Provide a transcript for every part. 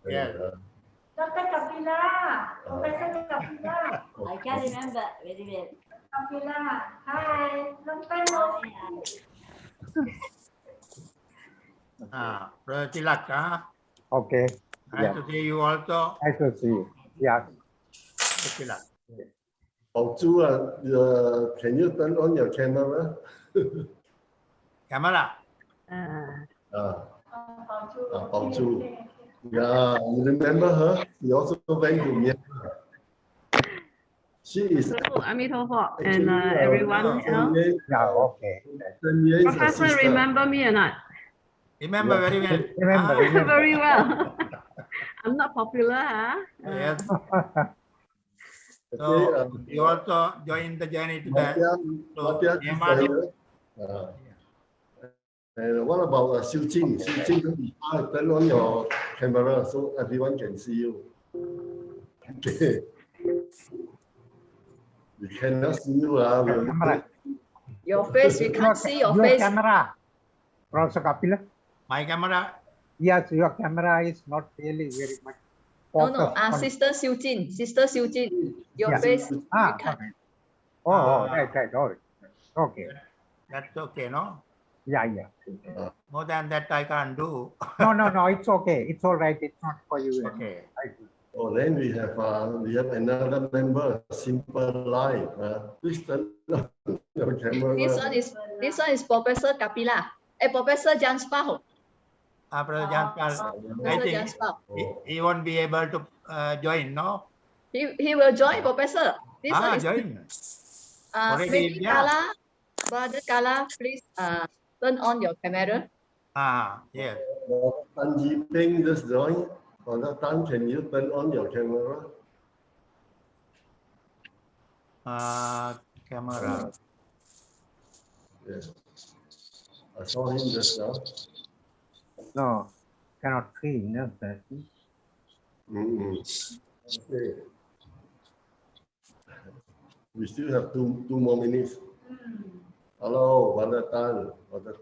Yes. Dr. Kapila, Professor Kapila. I can't remember very well. Kapila, hi. Long time no see. Brother Tilak, Okay. nice to see you also. Nice to see you. Yeah. Tilak. Chu, can you turn on your camera? Camera. Chu. Yeah, you remember her? She also went to Myanmar. She is and everyone else. Yeah, okay. Professor, remember me or not? Remember very well. Remember. Very well. I'm not popular, huh? Yes. So Okay, you also join the journey to Myanmar. And what about Xiu Jing? Xiu Jing, turn on your camera so everyone can see you. Okay. We cannot see you. Your face, we can't see your face. Camera. Professor Kapila. My camera. Yes, your camera is not really very much. No, Sister Xiu Jin. Sister Xiu Jin. Your face, we can't. Right. Okay. That's okay, no? Yeah. More than that, I can't do. No, it's okay. It's all right. It's not for you. Okay. Oh, then we have another member, Simple Life. Please turn on your camera. This one is Professor Kapila. Professor Janspao. Brother Janspal, I think he won't be able to join, no? He will join, Professor. This one is join. maybe Kala. Brother Kala, please turn on your camera. Yes. Tan Ji Ping just joined. Brother Tan, can you turn on your camera? Camera. Yes. I saw him just now. No, cannot see. No, Okay. We still have two more minutes. Hello, Brother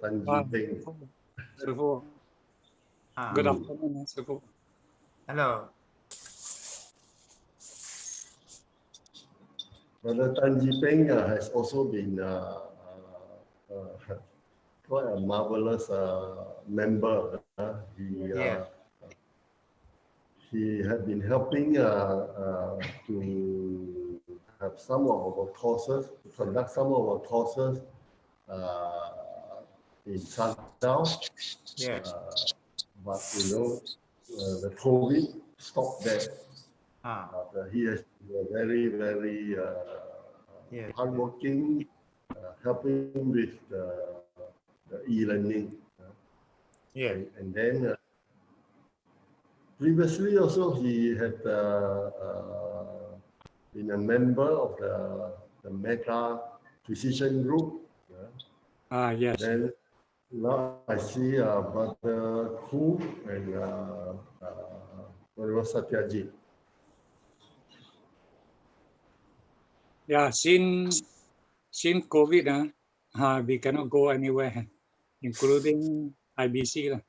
Tan Ji Ping. Good afternoon, Sifu. Hello. Brother Tan Ji Ping has also been quite a marvelous member. He had been helping to have some of our courses, to conduct some of our courses in Sandown. But the COVID stopped that. But he has been very, very hardworking, helping with the e-learning. And then previously also he had been a member of the Meta Precision Group. Yes. Then now I see Brother Ku and Satyajit. Yeah, since COVID, we cannot go anywhere, including IBC.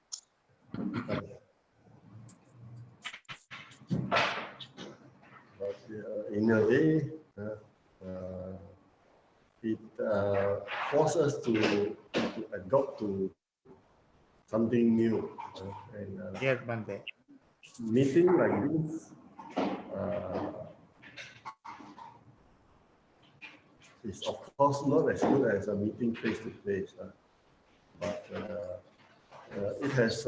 But in a way, it forces us to adopt to something new. Yes, Bante. Meeting like this is of course not as good as a meeting face to face, but it has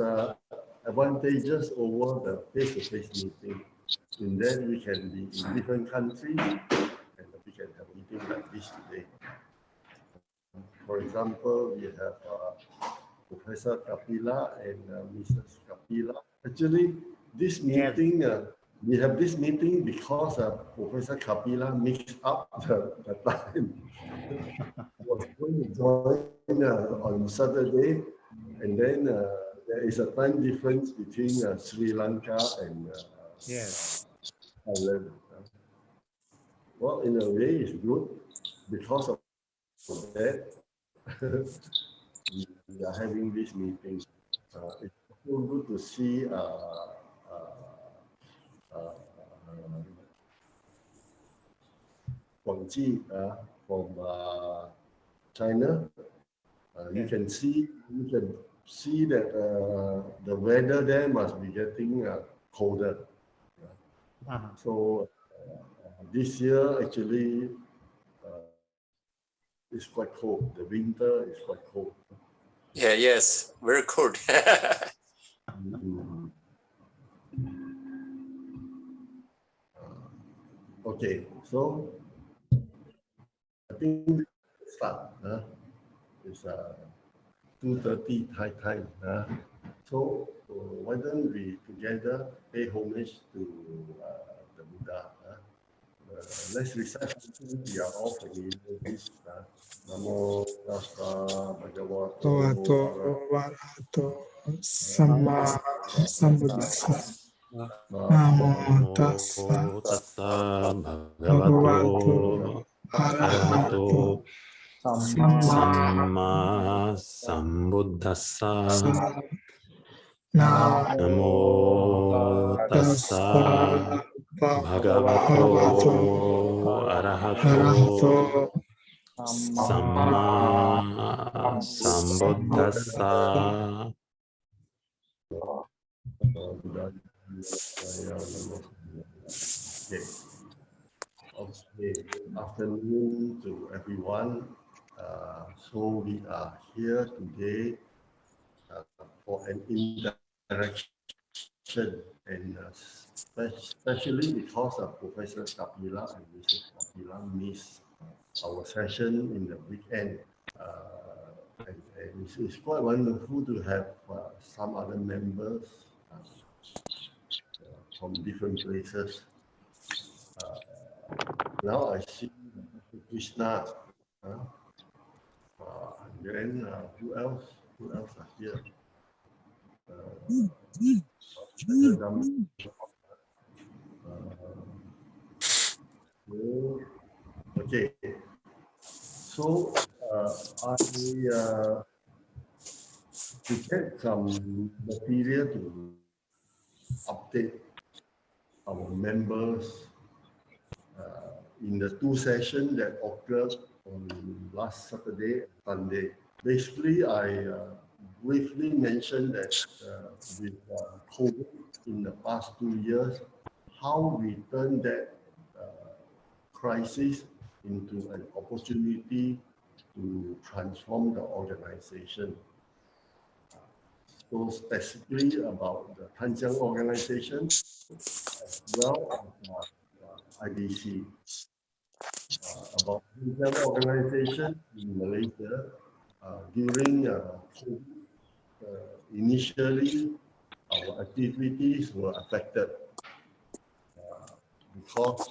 advantages over the face to face meeting. In that we can be in different countries and we can have a meeting like this today. For example, we have Professor Kapila and Mrs. Kapila. Actually, this meeting, we have this meeting because Professor Kapila mixed up the time. He was going to join on Saturday, and then there is a time difference between Sri Lanka and Thailand. Well, in a way, it's good because of that. We are having this meeting. It's so good to see Guangxi from China. You can see that the weather there must be getting colder. So this year actually is quite cold. The winter is quite cold. Yeah, yes, very cold. Okay, so I think start. It's 2:30 Thai time. So why don't we together pay homage to the Buddha? Let's recite something we are all familiar with. Namo tassa bhagavato Arahato Samma Sambuddhassa. Namo tassa bhagavato arahato samma sambuddhassa. Namo tassa bhagavato arahato samma sambuddhassa. Okay. Good afternoon to everyone. So we are here today for an interaction, and especially because Professor Kapila and Mrs. Kapila missed our session in the weekend. And it's quite wonderful to have some other members from different places. Now I see Krishna. Then who else? Who else are here? Okay. So I prepared some material to update our members in the two sessions that occurred on last Saturday and Sunday. Basically, I briefly mentioned that with COVID in the past 2 years, how we turned that crisis into an opportunity to transform the organization. So specifically about the Tanjiang organization, as well as IBC. About Tanjiang organization in Malaysia, during COVID, initially our activities were affected because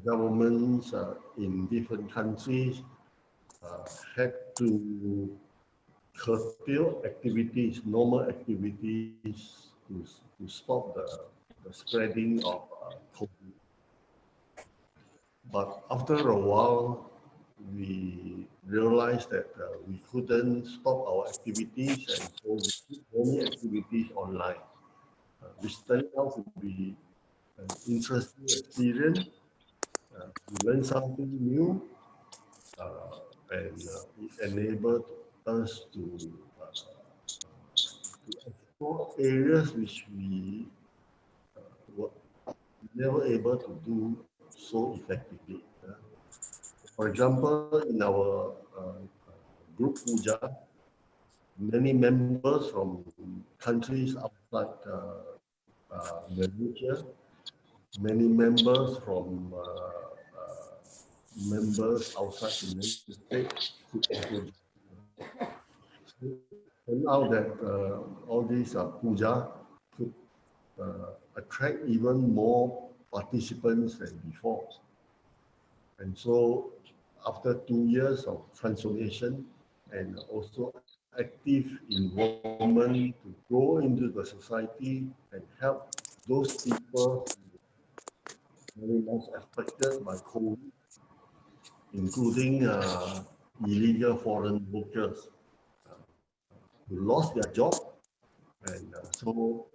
governments in different countries had to curtail activities, normal activities, to stop the spreading of COVID. But after a while, we realized that we couldn't stop our activities, and so we did many activities online, which turned out to be an interesting experience. We learned something new, and it enabled us to explore areas which we were never able to do so effectively. For example, in our group puja, many members from countries outside Malaysia, many members from members outside the United States could also turned out that all these puja could attract even more participants than before. And so after 2 years of transformation and also active involvement to go into the society and help those people very much affected by COVID, including illegal foreign workers who lost their job, and so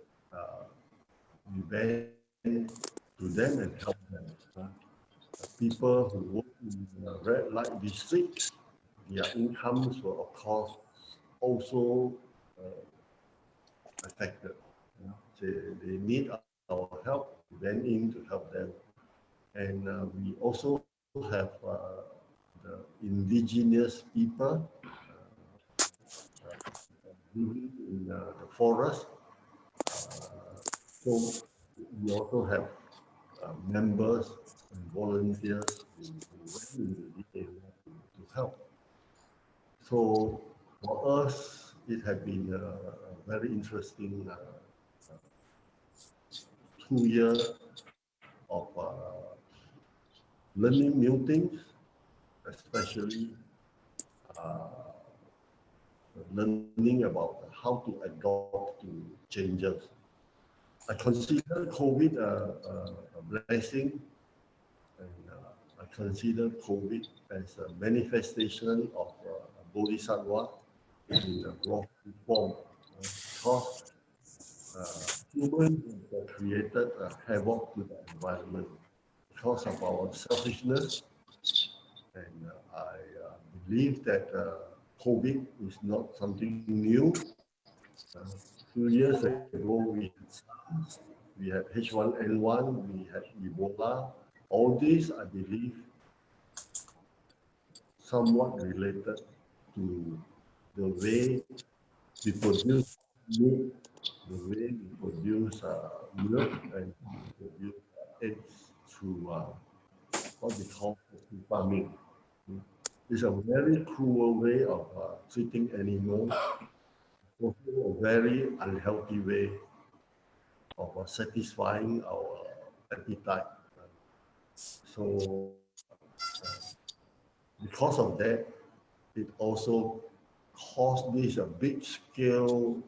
we then to them and help them. People who work in red light districts, their incomes were of course also affected. They need our help. We went in to help them, and we also have the indigenous people living in the forest. So we also have members and volunteers who went into the area to help. So for us, it has been a very interesting 2 years of learning new things, especially learning about how to adapt to changes. I consider COVID a blessing, and I consider COVID as a manifestation of Bodhisattva in a raw form, because humans have created havoc to the environment because of our selfishness, and I believe that COVID is not something new. A few years ago, we had H1N1, we had Ebola. All these, I believe, somewhat related to the way we produce meat, the way we produce milk, and produce eggs through what we call farming. It's a very cruel way of treating animals, also a very unhealthy way of satisfying our appetite. So because of that, it also caused this big scale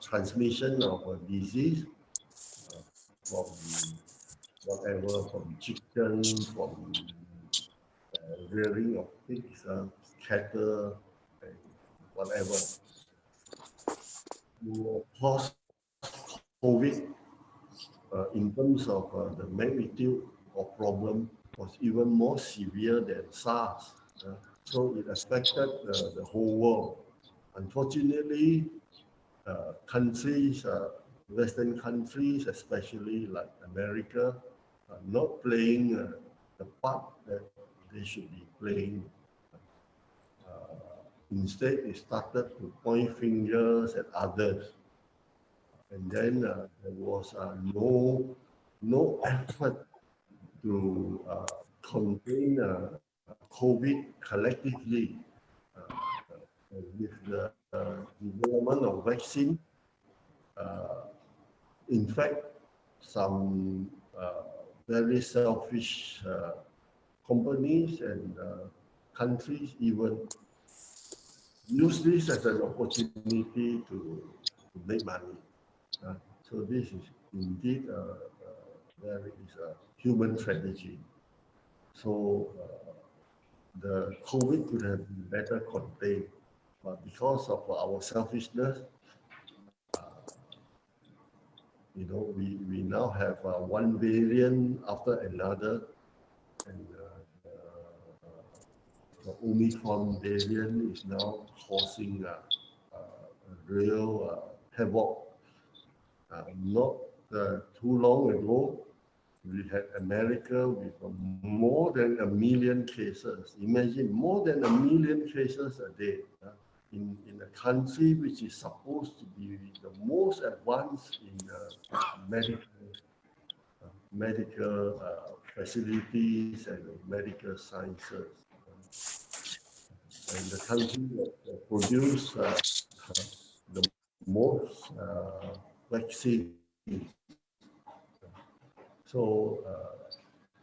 transmission of a disease from whatever, from chicken, from rearing of pigs, cattle, and whatever. Of course, COVID, in terms of the magnitude of problem, was even more severe than SARS. So it affected the whole world. Unfortunately, countries, Western countries, especially like America, are not playing the part that they should be playing. Instead, they started to point fingers at others. And then there was no effort to contain COVID collectively. With the development of vaccine, in fact, some very selfish companies and countries even use this as an opportunity to make money. So this is indeed there is a human tragedy. So the COVID could have been better contained, but because of our selfishness, we now have one variant after another, and the Omicron variant is now causing a real havoc. Not too long ago, we had America with more than 1 million cases. Imagine, more than 1 million cases a day in a country which is supposed to be the most advanced in medical facilities and medical sciences. And the country that produce the most vaccine. So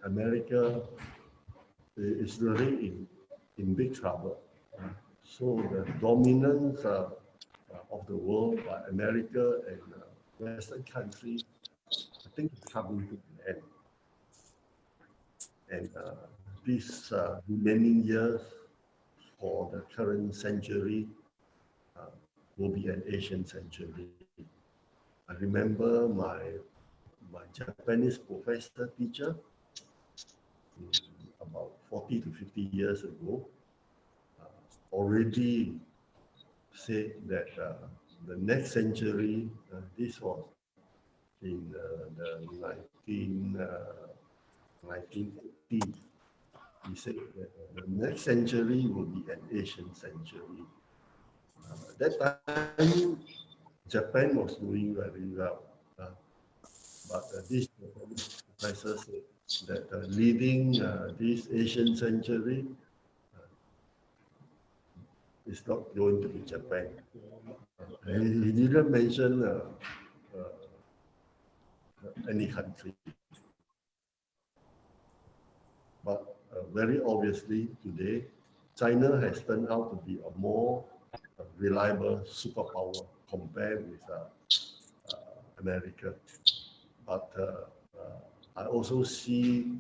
America is really in big trouble. So the dominance of the world by America and Western countries, I think it's coming to an end. And these remaining years for the current century will be an Asian century. I remember my my Japanese professor teacher about 40 to 50 years ago already said that the next century, this was in the 1980s, he said that the next century will be an Asian century. That time, Japan was doing very well, but this professor said that leading this Asian century is not going to be Japan. He didn't mention any country, but very obviously today, China has turned out to be a more reliable superpower compared with America. But I also see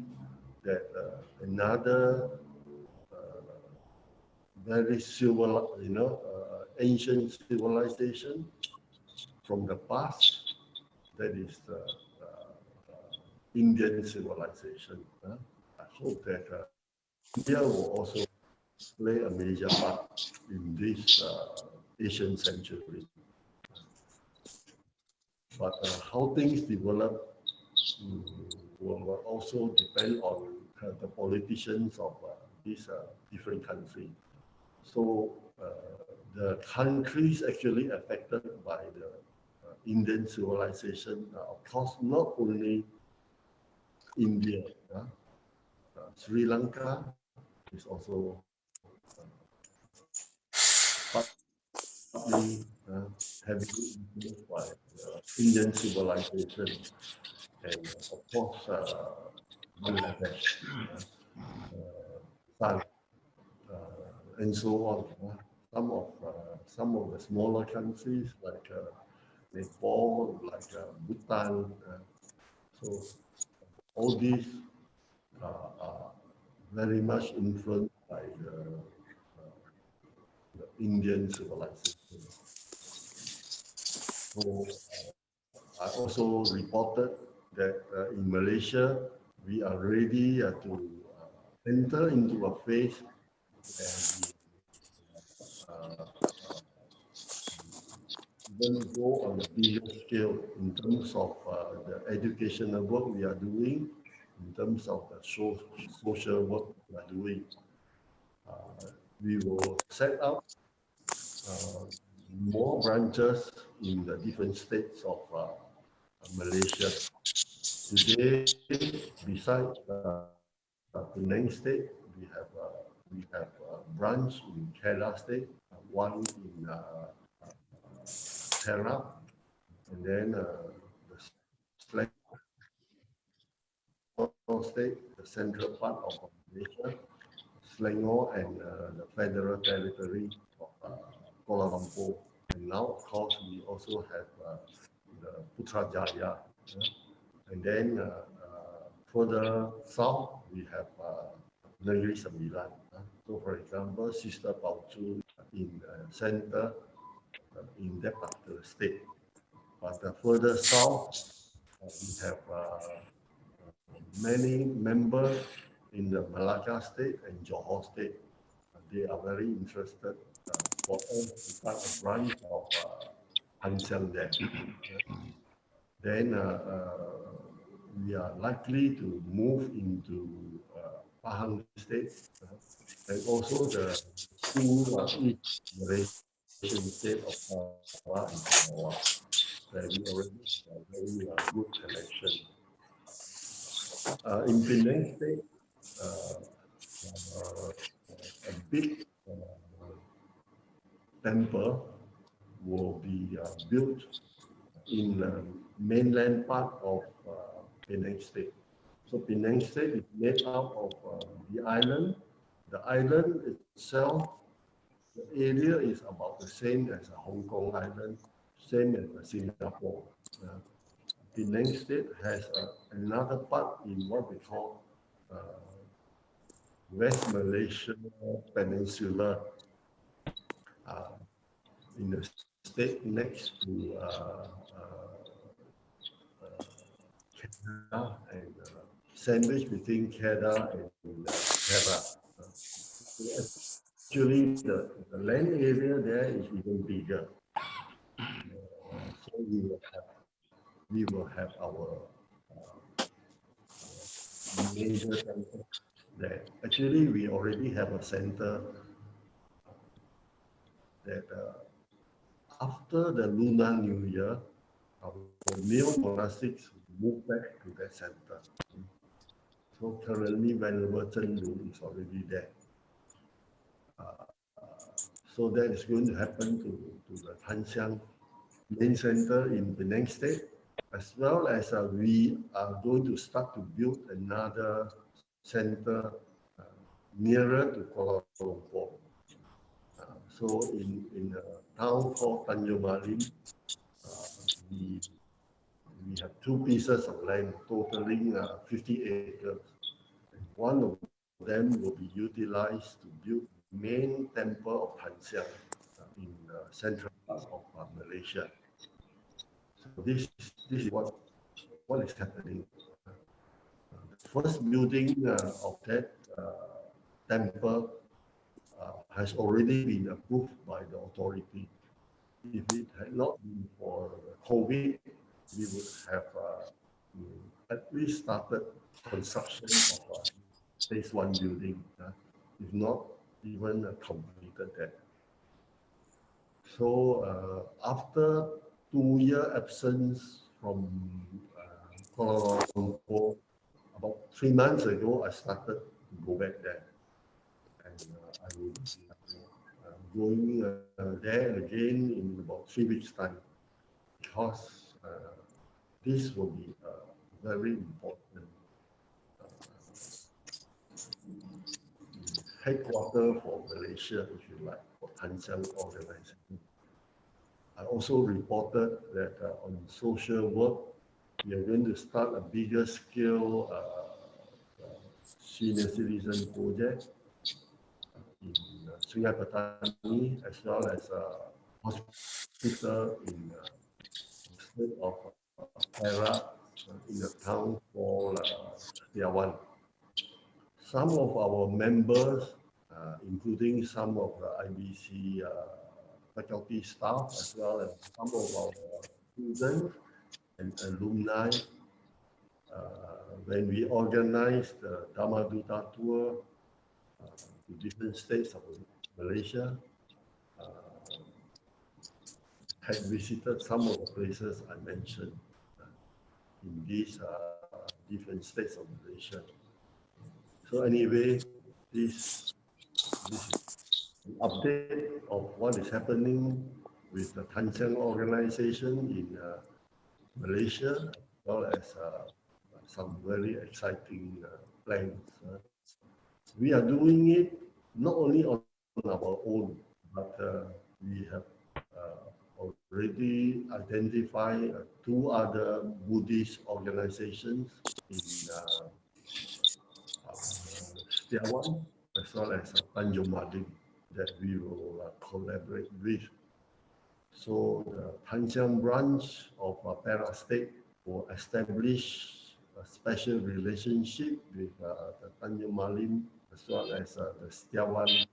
that another very ancient civilization from the past, that is Indian civilization. I hope that India will also play a major part in this Asian century. But how things develop will also depend on the politicians of these different countries. So the countries actually affected by the Indian civilization, of course, not only India, Sri Lanka is also partly heavily influenced by Indian civilization, and of course Bangladesh, and so on. Some of the smaller countries like Nepal, like Bhutan. So all these are very much influenced by the Indian civilization. So I also reported that in Malaysia, we are ready to enter into a phase where we go on a bigger scale in terms of the educational work we are doing, in terms of the social work we are doing. We will set up more branches in the different states of Malaysia. Today, besides Penang State, we have a branch in Kerala State, one in Perak, and then the Selangor State, the central part of Malaysia, Selangor, and the Federal Territory of Kuala Lumpur. And now, of course, we also have the Putrajaya. And then further south, we have Negeri Sembilan. So, for example, Sister Paucu in center in that particular state. But further south, we have many members in the Malacca State and Johor State. They are very interested for us to start a branch of Ansiang there. Then we are likely to move into Pahang State and also the two East Malaysian state of Sabah and Sarawak, where we already have a very good connection. In Penang State, a big temple will be built in the mainland part of Penang State. So Penang State is made up of the island. The island itself, the area is about the same as Hong Kong Island, same as Singapore. Penang State has another part in what we call West Malaysia Peninsula, in the state next to and sandwich between Kedah and Perak. Actually, the land area there is even bigger. So we will have our major center there. Actually, we already have a center that after the Lunar New Year, our neo-monastics move back to that center. So currently, Venerable Chen Lu is already there. So that is going to happen to the Tan Siang main center in Penang State, as well as we are going to start to build another center nearer to Kuala Lumpur. So in a town called Tanjung Malim, we have 2 pieces of land totaling 50 acres. One of them will be utilized to build the main temple of Tan Siang in central parts of Malaysia. So this is what is happening. The first building of that temple has already been approved by the authority. If it had not been for COVID, we would have at least started construction of phase 1 building, if not even completed that. So after 2-year absence from Kuala Lumpur, about 3 months ago, I started to go back there. And I will be going there again in about 3 weeks' time, because this will be very important headquarters for Malaysia, if you like, for Tan Siang organization. I also reported that on social work, we are going to start a bigger scale senior citizen project in Sungai Petani, as well as a hospital in the state of Perak, in a town called Setiawan. Some of our members, including some of the IBC faculty staff, as well as some of our students and alumni, when we organized the Dharma Duta tour to different states of Malaysia, had visited some of the places I mentioned in these different states of Malaysia. So anyway, this is an update of what is happening with the Tan Siang organization in Malaysia, as well as some very exciting plans. We are doing it not only on our own, but we have already identified 2 other Buddhist organizations in Setiawan, as well as Tanjung Malim, that we will collaborate with. So the Tan Siang branch of Perak State will establish a special relationship with the Tanjung Malim, as well as the Setiawan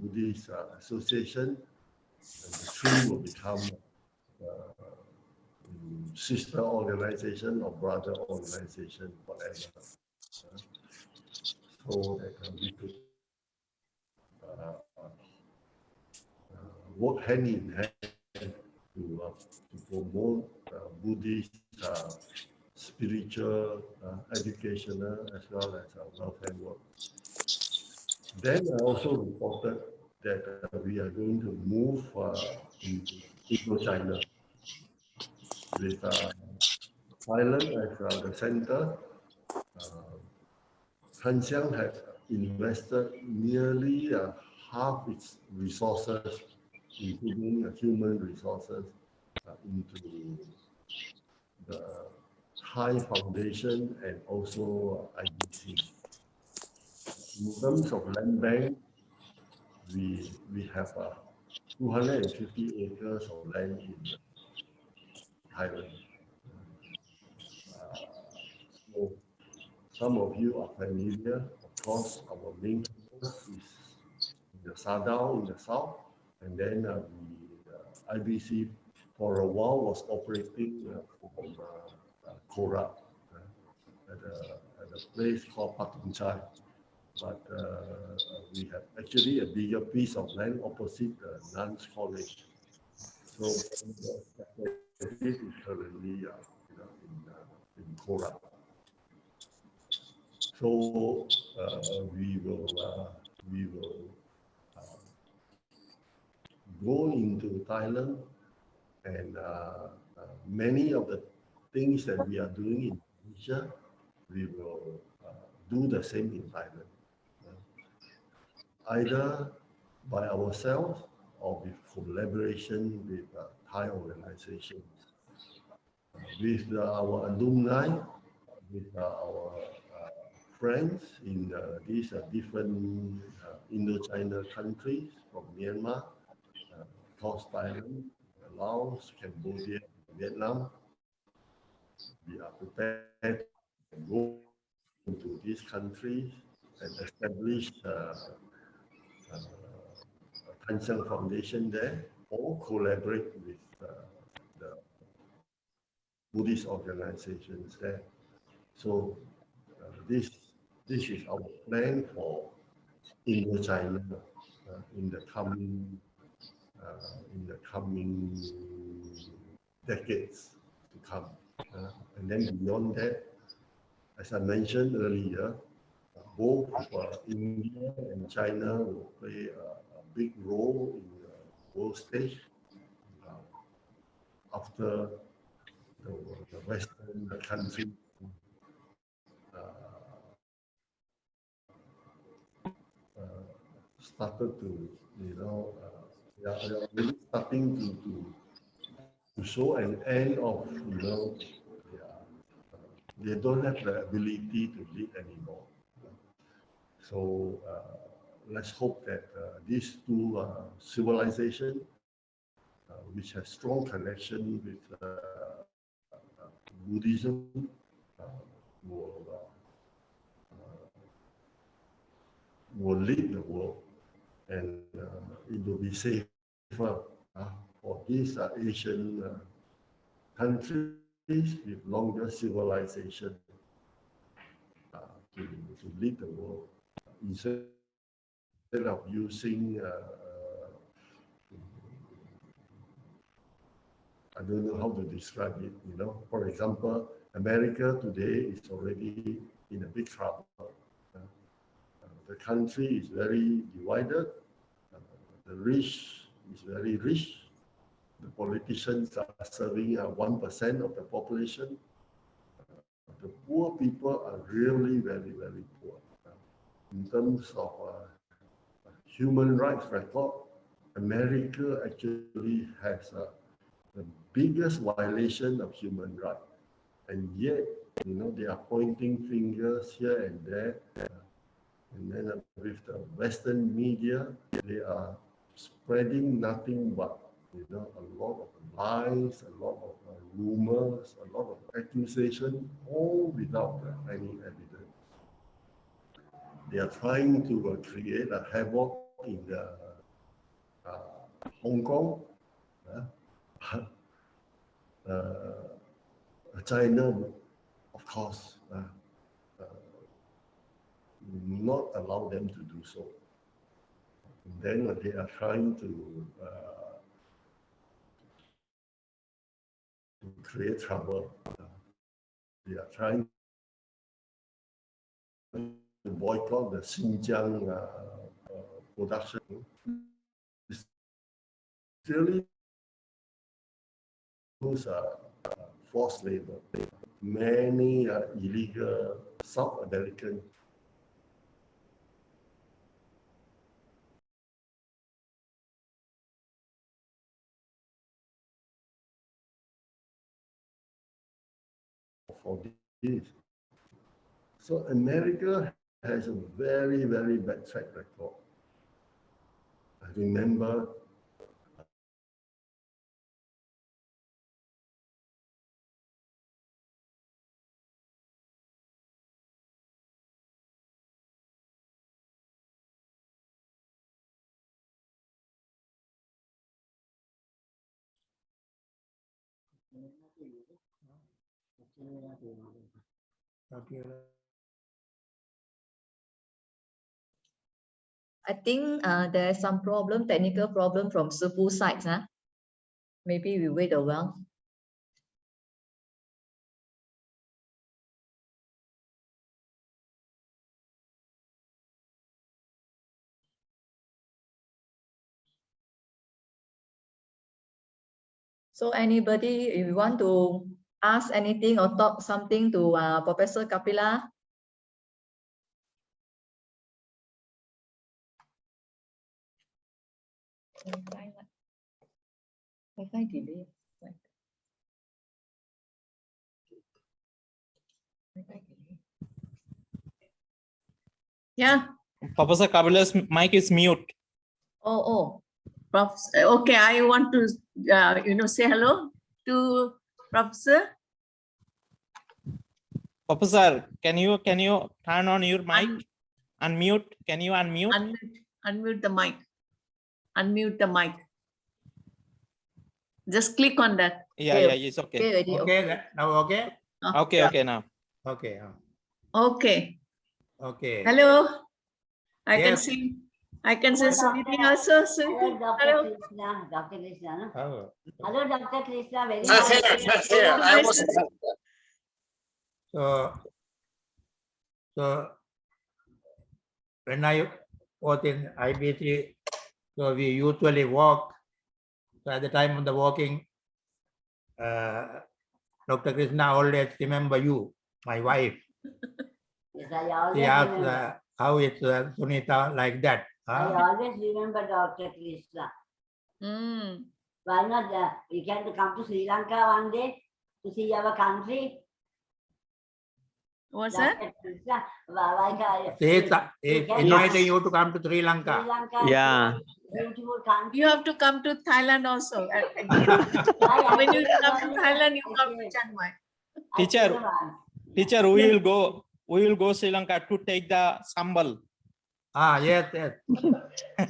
Buddhist Association, and the 3 will become sister organization or brother organization, whatever. So that we could work hand in hand to promote Buddhist spiritual, educational, as well as welfare work. Then I also reported that we are going to move into China with Thailand as the center. Tan Siang had invested nearly half its resources, including human resources, into the Thai Foundation and also IBC. In terms of land bank, we have 250 acres of land in Thailand. some of you are familiar. Of course, our main campus is in the Sadao in the south, and then the IBC for a while was operating from Korat at a place called Patung Chai. But we have actually a bigger piece of land opposite the Nuns College. So the is currently in Korat. So we will go into Thailand, and many of the things that we are doing in Asia, we will do the same in Thailand, either by ourselves or with collaboration with Thai organizations, with our alumni, with our friends in these different Indo-China countries from Myanmar, Thailand, Laos, Cambodia, Vietnam. We are prepared to go into these countries and establish a Tanchang Foundation there, or collaborate with the Buddhist organizations there. So this is our plan for Indo-China in the coming decades to come. And then beyond that, as I mentioned earlier, both India and China will play a big role in the world stage after the Western countries started to, they are really starting to show an end of, they don't have the ability to lead anymore. So let's hope that these two civilizations, which has strong connection with Buddhism, will lead the world, and it will be safer for these Asian countries with longer civilization to lead the world, instead of using I don't know how to describe it, For example, America today is already in a big trouble. The country is very divided. The rich is very rich. The politicians are serving 1% of the population. The poor people are really very, very poor. In terms of human rights record, America actually has the biggest violation of human rights. And yet, they are pointing fingers here and there. And then with the Western media, they are spreading nothing but, a lot of lies, a lot of rumors, a lot of accusations, all without any evidence. They are trying to create a havoc in Hong Kong, China, of course, not allow them to do so. And then they are trying to create trouble. They are trying to boycott the Xinjiang production. It's really those forced labor. Many illegal South American for this. So America has a very, very bad track record. I remember I think there's some problem, technical problem from Sipu side. Huh? Maybe we wait a while. So anybody, if you want to ask anything or talk something to Professor Kapila? Wi-Fi delay. Yeah. Professor Kapila's mic is mute. Oh. Okay, I want to, say hello to Professor. Professor, can you turn on your mic? Unmute. Can you unmute? Unmute the mic. Unmute the mic. Just click on that. Yeah, it's okay. Okay, now okay? Okay, now. Okay. Okay. Okay. Hello. I Yes. can see Suniti also. Hello, Hello. Dr. Krishna. Dr. Krishna. No? Oh. Hello, Dr. Krishna. Very Here, I was. So when I was in IBC, so we usually walk. So at the time of the walking, Dr. Krishna always remember you, my wife. Yes, I always She asked remember. how is Sunita like that? I always remember Dr. Krishna. Why not? We can come to Sri Lanka one day to see our country. What's that? He is inviting you to come to Sri Lanka. Sri Lanka. Yeah. Beautiful country. You have to come to Thailand also. When you come to Thailand, you come to Chiang Mai. Teacher, we will go Sri Lanka to take the sambal. Yes.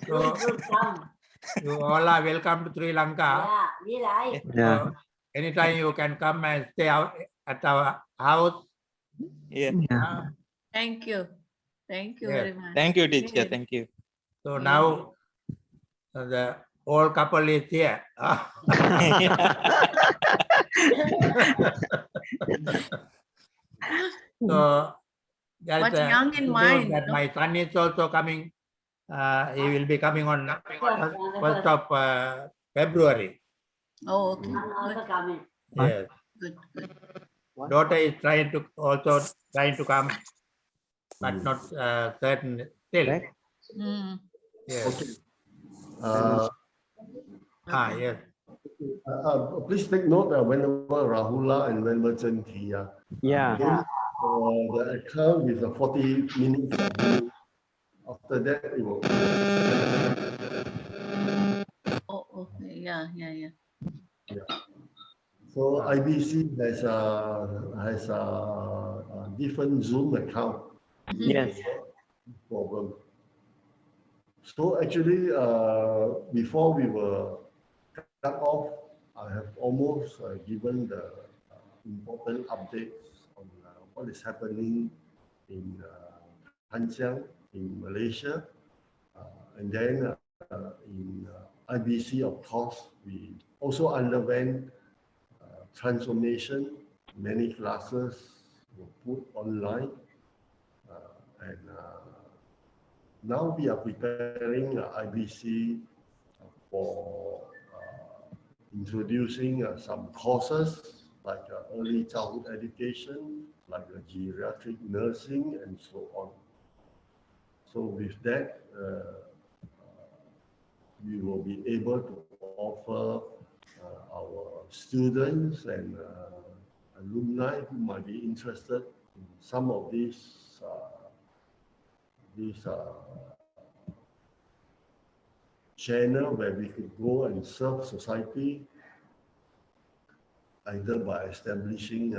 So you all are welcome to Sri Lanka. Yeah, we like. So anytime you can come and stay out at our house. Yeah. Thank you. Thank you Yes. very much. Thank you, teacher. Thank you. So now the old couple is here. So But young in mind. that my son is also coming. He will be coming on 1st of February. Oh, okay. I'm also coming. Yes. Good. Daughter is trying to come, but not certain still. Yes. Okay. Yes. Please take note that whenever Rahula and whenever Chanti, the account with the 40 minutes. After that, it will. Oh, okay. Yeah. So IBC has a different Zoom account. Yes. Problem. So actually, before we were cut off, I have almost given the important updates on what is happening in Hanxiang, in Malaysia, and then in IBC, of course, we also underwent transformation. Many classes were put online, and now we are preparing IBC for introducing some courses like early childhood education, like geriatric nursing, and so on. So with that, we will be able to offer our students and alumni who might be interested in some of these channel where we could go and serve society, either by establishing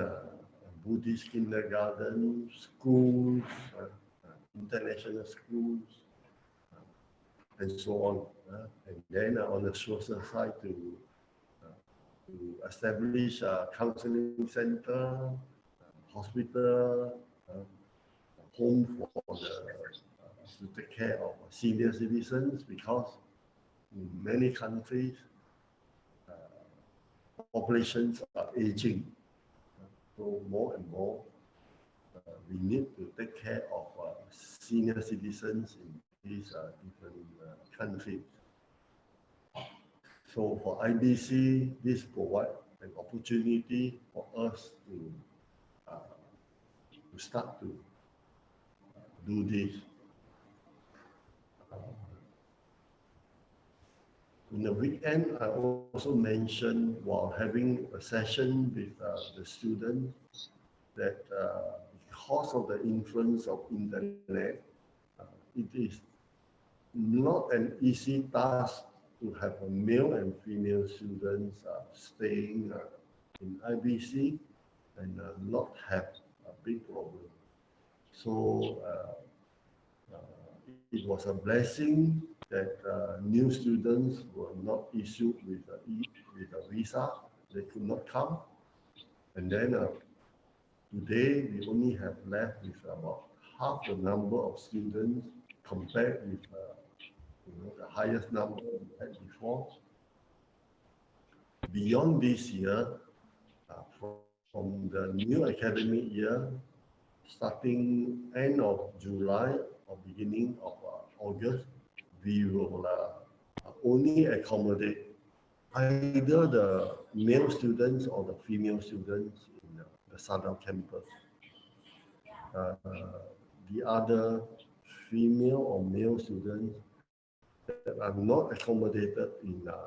Buddhist kindergarten, schools, international schools, and so on. And then on the social side to to establish a counseling center, hospital, home for to take care of senior citizens, because in many countries, populations are aging. So more and more, we need to take care of senior citizens in these different countries. So for IBC, this provides an opportunity for us to start to do this. In the weekend, I also mentioned while having a session with the students that because of the influence of internet, it is not an easy task to have a male and female students staying in IBC and not have a big problem. So it was a blessing that new students were not issued with a visa. They could not come. And then today we only have left with about half the number of students compared with the highest number we had before. Beyond this year, from the new academic year, starting end of July or beginning of August, we will only accommodate either the male students or the female students in the Southern campus. The other female or male students that are not accommodated in the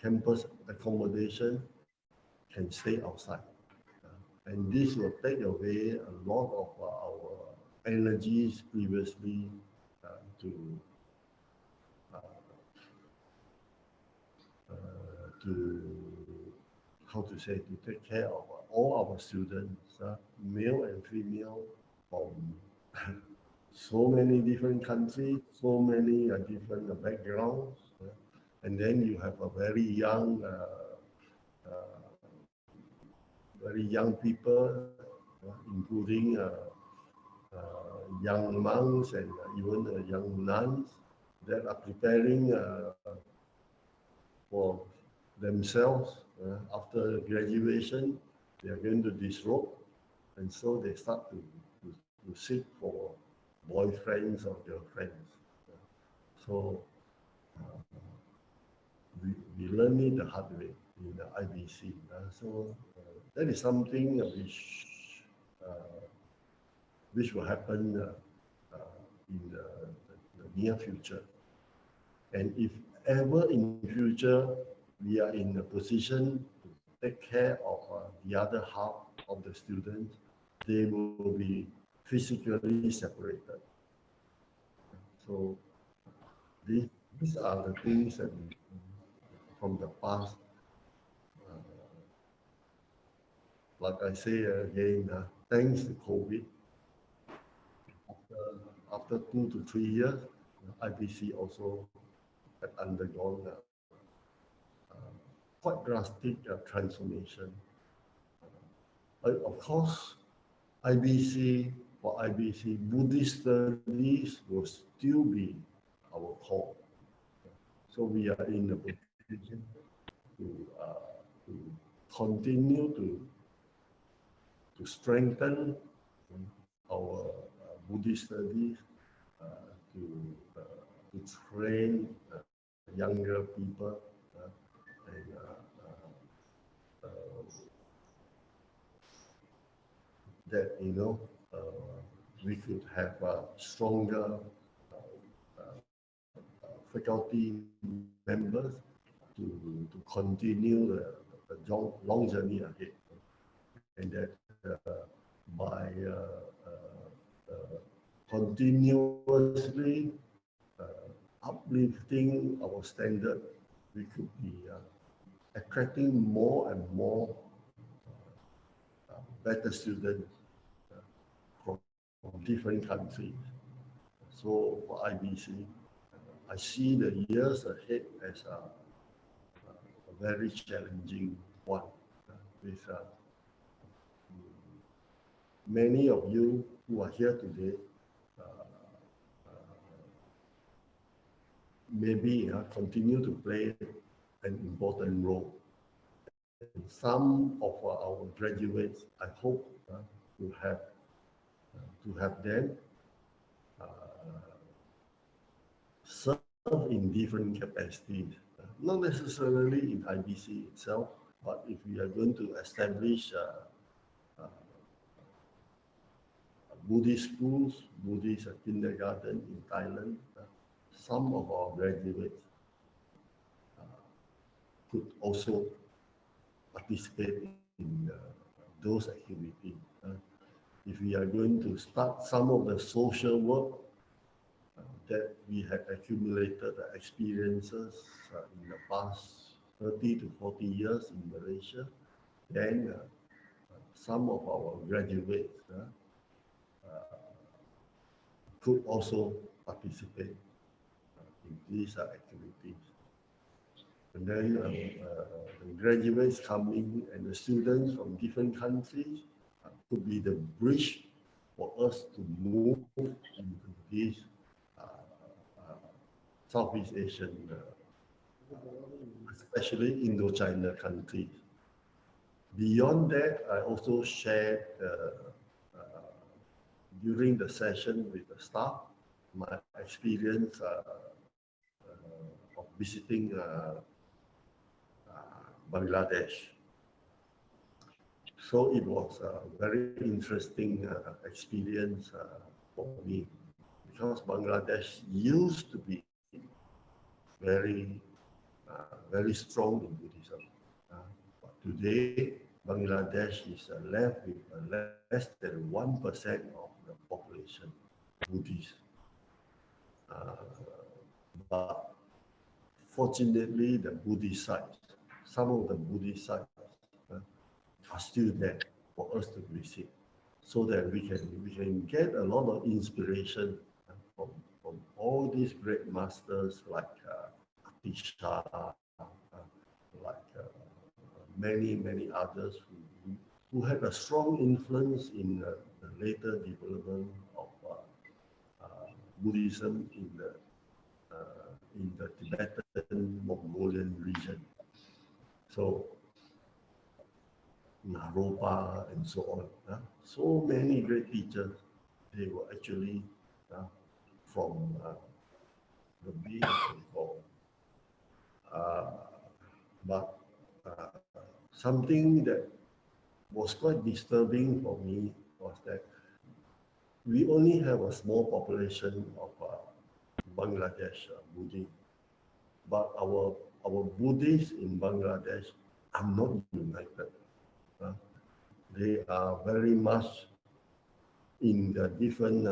campus accommodation can stay outside. And this will take away a lot of our energies previously to how to say, to take care of all our students, male and female, from so many different countries, so many different backgrounds. And then you have a very young people, including young monks and even young nuns that are preparing for themselves after graduation. They are going to disrobe, and so they start to seek for boyfriends or girlfriends. So we learn it the hard way in the IBC. So that is something which will happen in the near future. And if ever in the future we are in a position to take care of the other half of the students, they will be physically separated. So these are the things that from the past. Like I say again, thanks to COVID, after 2 to 3 years, IBC also had undergone quite drastic transformation. Of course, for IBC, Buddhist studies will still be our core. So we are in a position to continue to strengthen our Buddhist studies, to train younger people, and that we could have stronger faculty members to continue the long journey ahead, and that by continuously uplifting our standard, we could be attracting more and more better students from different countries. So for IBC, I see the years ahead as a very challenging one with many of you who are here today. Maybe continue to play an important role. And some of our graduates, I hope to have them serve in different capacities, not necessarily in IBC itself, but if we are going to establish Buddhist schools, Buddhist kindergarten in Thailand, some of our graduates could also participate in those activities. If we are going to start some of the social work that we have accumulated experiences in the past 30 to 40 years in Malaysia, then some of our graduates could also participate in these activities. And then the graduates coming and the students from different countries could be the bridge for us to move into these Southeast Asian, especially Indochina countries. Beyond that, I also shared during the session with the staff my experience of visiting Bangladesh. So it was a very interesting experience for me, because Bangladesh used to be very strong in Buddhism. But today, Bangladesh is left with less than 1% of the population Buddhist. But fortunately, the Buddhist sites, some of the Buddhist sites are still there for us to visit, so that we can get a lot of inspiration from all these great masters like Atisha, like many others who had a strong influence in the later development of Buddhism in the Tibetan Mongolian region. So Naropa and so on. So many great teachers, they were actually from the being before. But something that was quite disturbing for me was that we only have a small population of Bangladesh Buddhists, but our Buddhists in Bangladesh are not united. They are very much in the different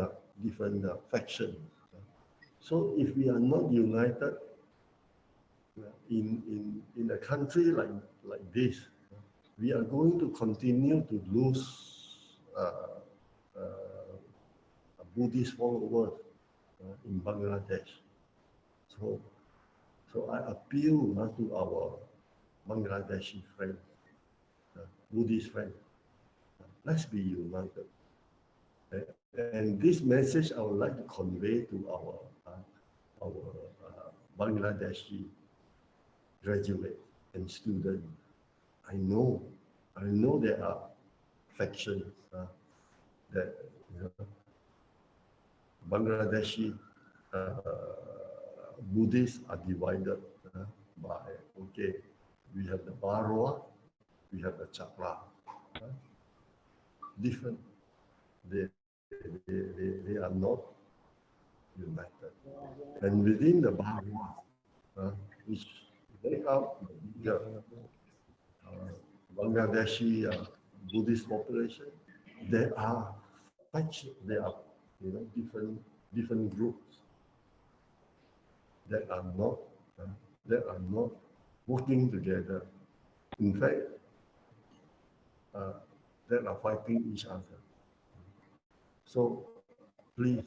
factions. So if we are not united in a country like this, we are going to continue to lose Buddhist followers in Bangladesh. So I appeal to our Bangladeshi friends, Buddhist friends, let's be united. And this message I would like to convey to our Bangladeshi graduates and students. I know there are factions that Bangladeshi Buddhists are divided by, okay, we have the Barwa, we have the Chakra, different. They are not united. And within the Barwa, which make up the Bangladeshi Buddhist population, there are factions, there are different groups that are not working together. In fact, that are fighting each other. So please,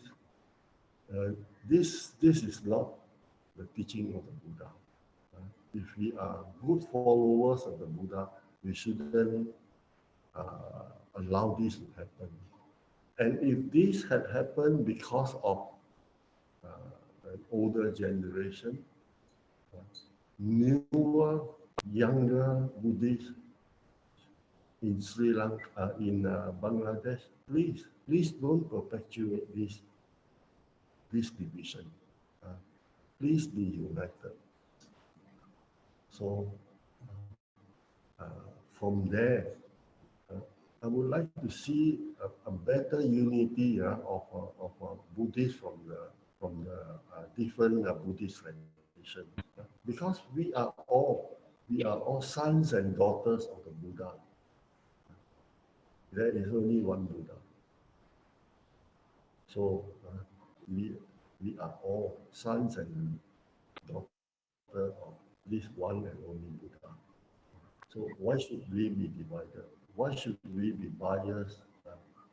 this is not the teaching of the Buddha. if we are good followers of the Buddha, we shouldn't allow this to happen. And if this had happened because of an older generation, newer, younger Buddhists in Sri Lanka, in Bangladesh, please don't perpetuate this division. Please be united. So from there, I would like to see a better unity of Buddhists from the different Buddhist traditions, because we are all sons and daughters of the Buddha. There is only one Buddha. So we are all sons and daughters of this one and only Buddha. So why should we be divided? Why should we be biased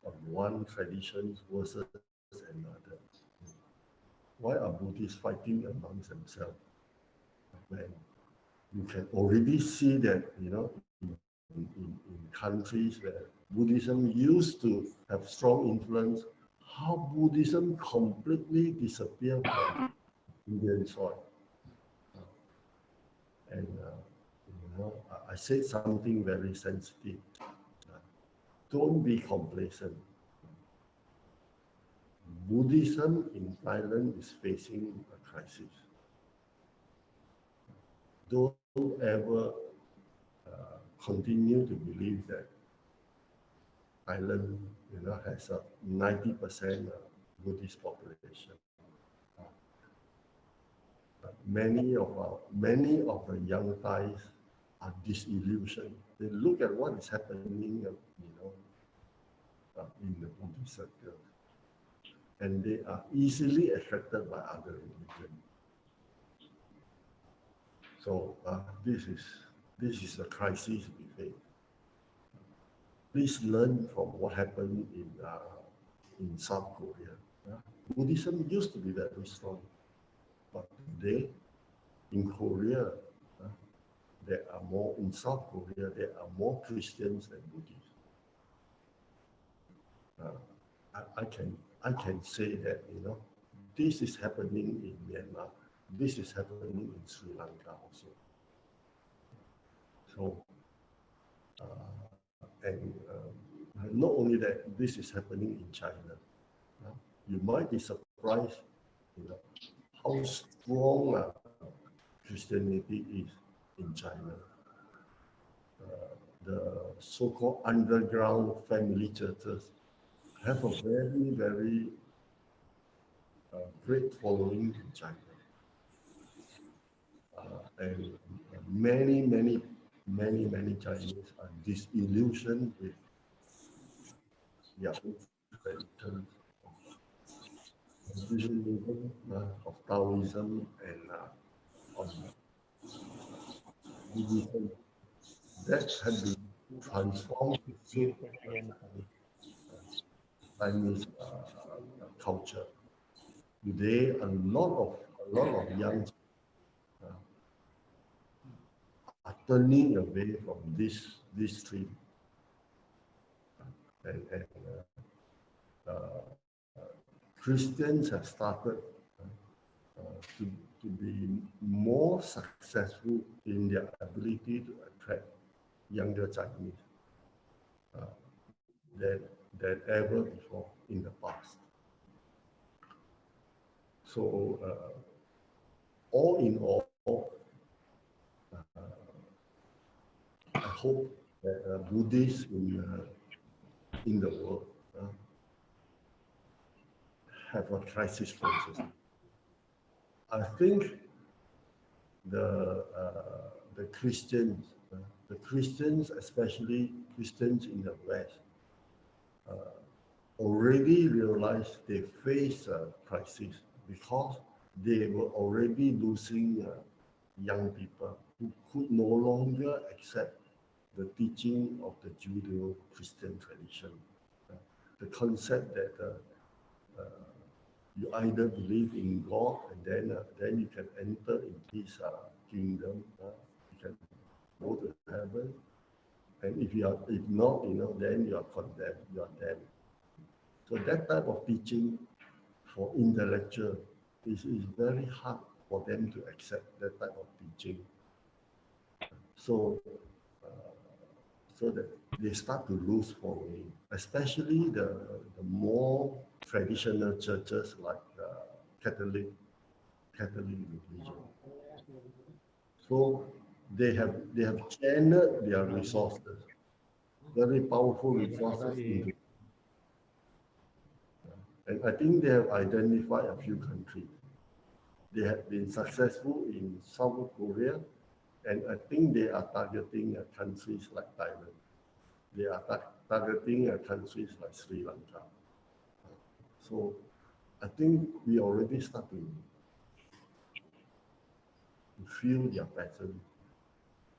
on one tradition versus another? Why are Buddhists fighting amongst themselves? When you can already see that, in countries where Buddhism used to have strong influence, how Buddhism completely disappeared from Indian soil. And I said something very sensitive. Don't be complacent. Buddhism in Thailand is facing a crisis. Don't ever continue to believe that Thailand, has a 90% Buddhist population. Many of the young Thais are disillusioned. They look at what is happening, in the Buddhist circle, and they are easily attracted by other religions. So this is a crisis we face. Please learn from what happened in South Korea. Buddhism used to be very strong, but today in Korea, in South Korea, there are more Christians than Buddhists. I can say that, this is happening in Myanmar. This is happening in Sri Lanka also. So, and not only that, this is happening in China. You might be surprised, how strong Christianity is in China. The so-called underground family churches have a very, very great following in China. And many Chinese are disillusioned with their own traditions of Confucianism, of Taoism, and of Buddhism that have been transformed into Chinese culture. Today, a lot of young are turning away from this stream, and Christians have started to be more successful in their ability to attract younger Chinese than ever before in the past. So all in all, I hope that Buddhists in the world have a crisis consciousness. I think the Christians, especially Christians in the West, already realized they face a crisis because they were already losing young people who could no longer accept the teaching of the Judeo-Christian tradition. The concept that you either believe in God and then you can enter in this kingdom, you can go to heaven. And if not, then you are condemned, you are damned. So that type of teaching for intellectual is very hard for them to accept that type of teaching. So, so that they start to lose for me, especially the more traditional churches like Catholic religion. So they have channeled their resources, very powerful resources into. And I think they have identified a few countries. They have been successful in South Korea, and I think they are targeting countries like Thailand. They are targeting countries like Sri Lanka. So I think we already start to feel their pattern,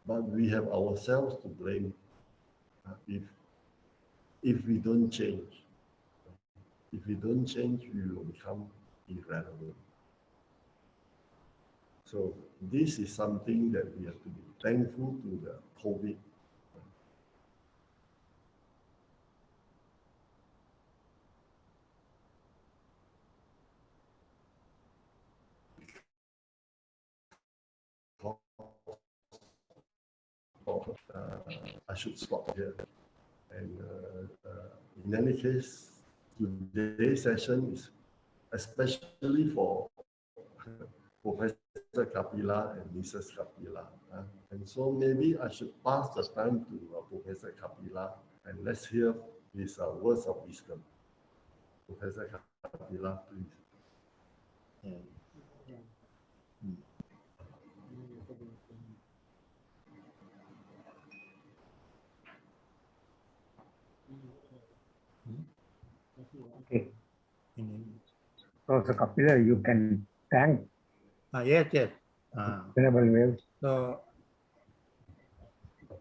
but we have ourselves to blame if we don't change. If we don't change, we will become irrelevant. So this is something that we have to be thankful to the COVID. I should stop here. And in any case, today's session is especially for Professor Kapila and Mrs. Kapila. And so maybe I should pass the time to Professor Kapila, and let's hear his words of wisdom. Professor Kapila, please. Okay. Professor Kapila, you can thank. Yes. Venerable Wave. So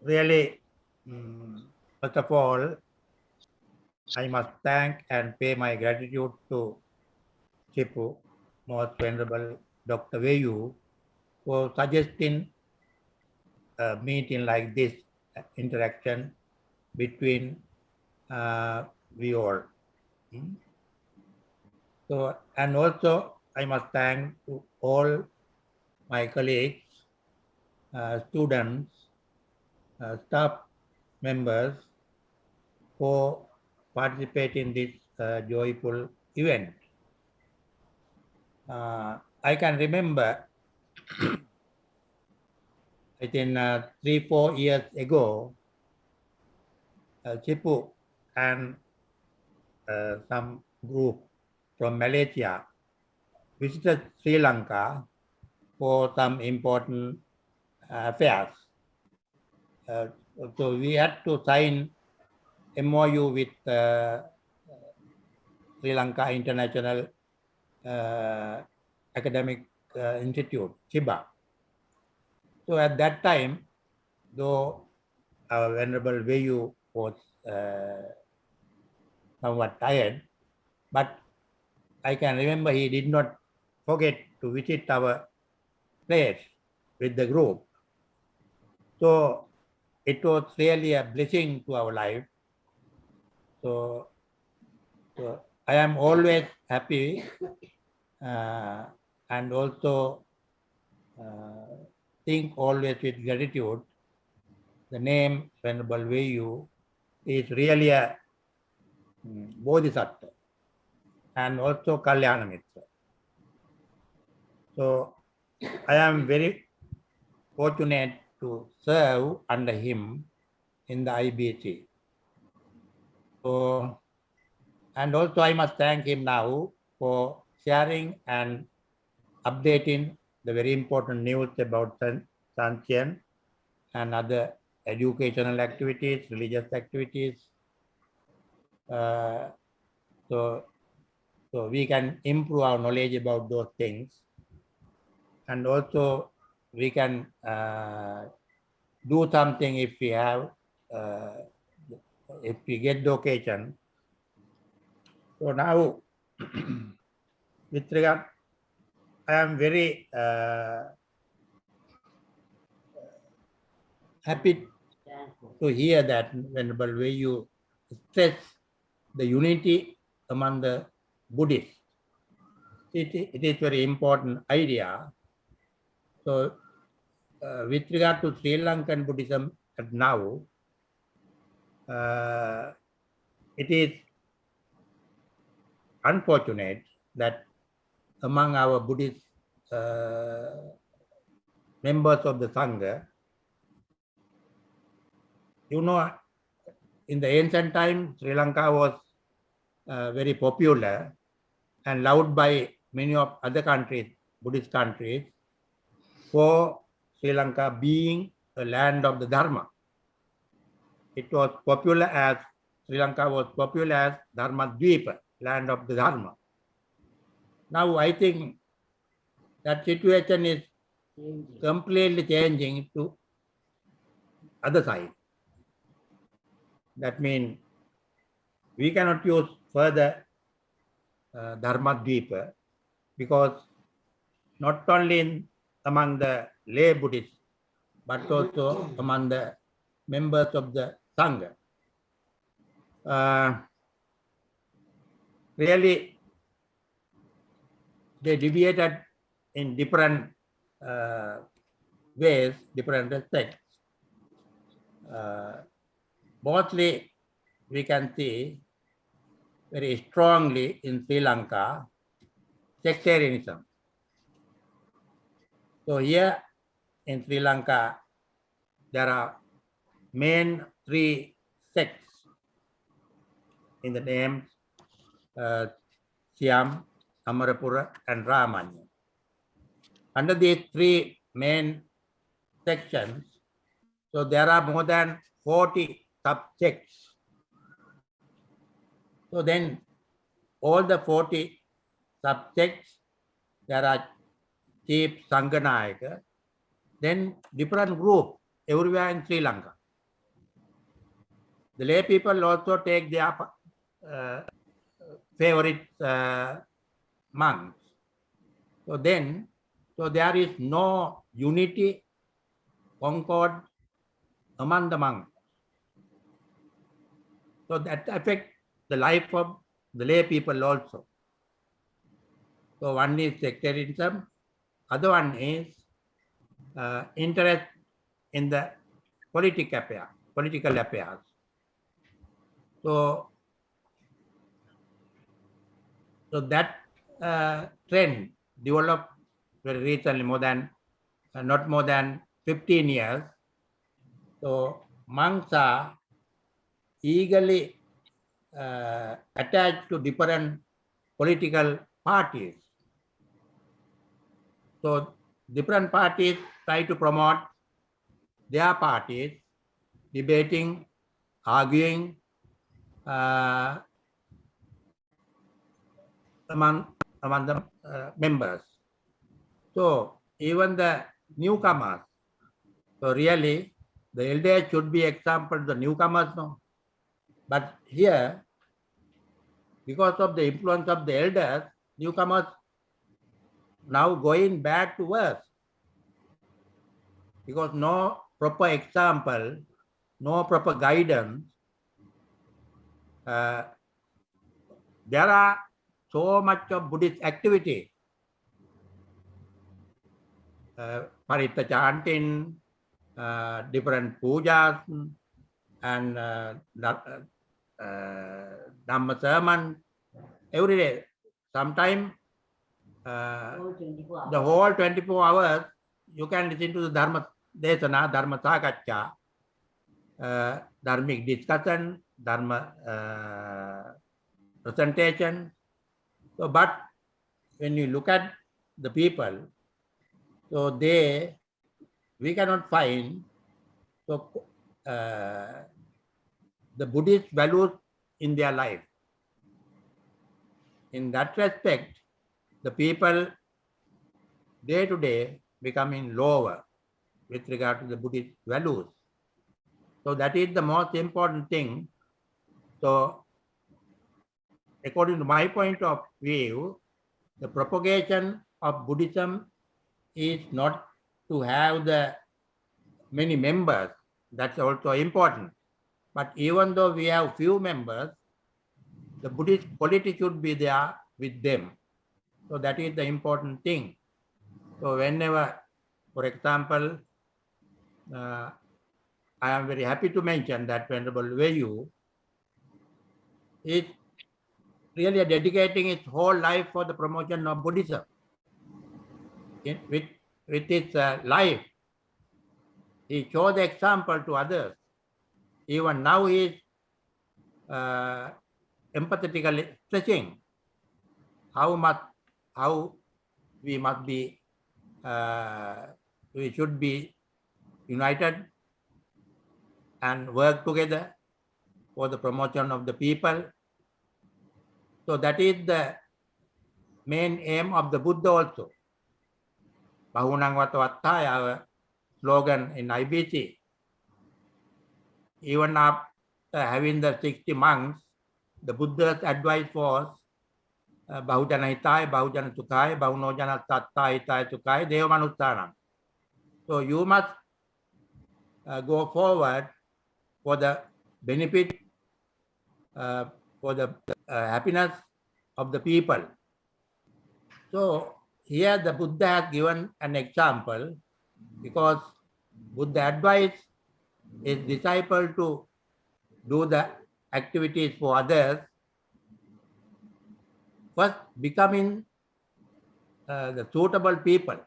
really, first of all, I must thank and pay my gratitude to Chipu, Most Venerable Dr. Veyu, for suggesting a meeting like this, interaction between we all. So, and also I must thank to all my colleagues, students, staff members for participating in this joyful event. I can remember, I think 3-4 years ago, Chipu and some group from Malaysia visited Sri Lanka for some important affairs. So we had to sign MOU with Sri Lanka International Academic Institute, SIBA. So at that time, though our Venerable Veyu was somewhat tired, but I can remember he did not forget to visit our place with the group. So it was really a blessing to our life. So I am always happy and also think always with gratitude. The name Venerable Veyu is really a Bodhisattva and also Kalyana Mitra. So I am very fortunate to serve under him in the IBC. So, and also I must thank him now for sharing and updating the very important news about Sanchen and other educational activities, religious activities. So we can improve our knowledge about those things. And also we can do something if we have, if we get the occasion. So now, with regard, I am very happy to hear that, Venerable, way you stress the unity among the Buddhists. It is very important idea. So, with regard to Sri Lankan Buddhism at now, it is unfortunate that among our Buddhist members of the Sangha, you know, in the ancient time, Sri Lanka was very popular and loved by many of other countries, Buddhist countries, for Sri Lanka being a land of the Dharma. It was popular as, Sri Lanka was popular as Dharma Dvipa, land of the Dharma. Now I think that situation is completely changing to other side. That means we cannot use further Dharma Dvipa, because not only among the lay Buddhists, but also among the members of the Sangha. Really, they deviated in different ways, different respects. Mostly, we can see very strongly in Sri Lanka, sectarianism. So here in Sri Lanka, there are main three sects in the names Siam, Amarapura, and Ramanya. Under these three main sections, so there are more than 40 subsects. So then all the 40 subsects, there are chief Sanghanayaka, then different groups everywhere in Sri Lanka. The lay people also take their favorite monks. So then, so there is no unity, concord among the monks. So that affects the life of the lay people also. So one is sectarianism, other one is interest in the political affairs. So that trend developed very recently, not more than 15 years. So monks are eagerly attached to different political parties. So different parties try to promote their parties, debating, arguing among the members. So even the newcomers, so really the elders should be example to the newcomers, no? But here, because of the influence of the elders, newcomers now going back to worse, because no proper example, no proper guidance. There are so much of Buddhist activity, Parita chanting, different pujas, and Dhamma sermon every day. Sometimes the whole 24 hours you can listen to the Dharma Desana, Dharma Sakaccha, Dharmic discussion, Dharma presentation. So, but when you look at the people, so we cannot find the Buddhist values in their life. In that respect, the people day to day becoming lower with regard to the Buddhist values. So that is the most important thing. So according to my point of view, the propagation of Buddhism is not to have the many members, That's also important. But even though we have few members, the Buddhist polity should be there with them. So that is the important thing. So whenever, for example, I am very happy to mention that Venerable Veyu is really dedicating his whole life for the promotion of Buddhism. With his life, he showed the example to others. Even now he is empathetically stressing how we must be, we should be united and work together for the promotion of the people. So that is the main aim of the Buddha also. Bahunang Vatavattaya, our slogan in IBC. Even after having the 60 monks, the Buddha's advice was Bahujana Hitai, Bahujana Sukhay, Bahunojana Satta Hitai Sukhay, Devamanuttanam. So you must go forward for the benefit, for the happiness of the people. So here the Buddha has given an example, because Buddha advised his disciple to do the activities for others, first becoming the suitable people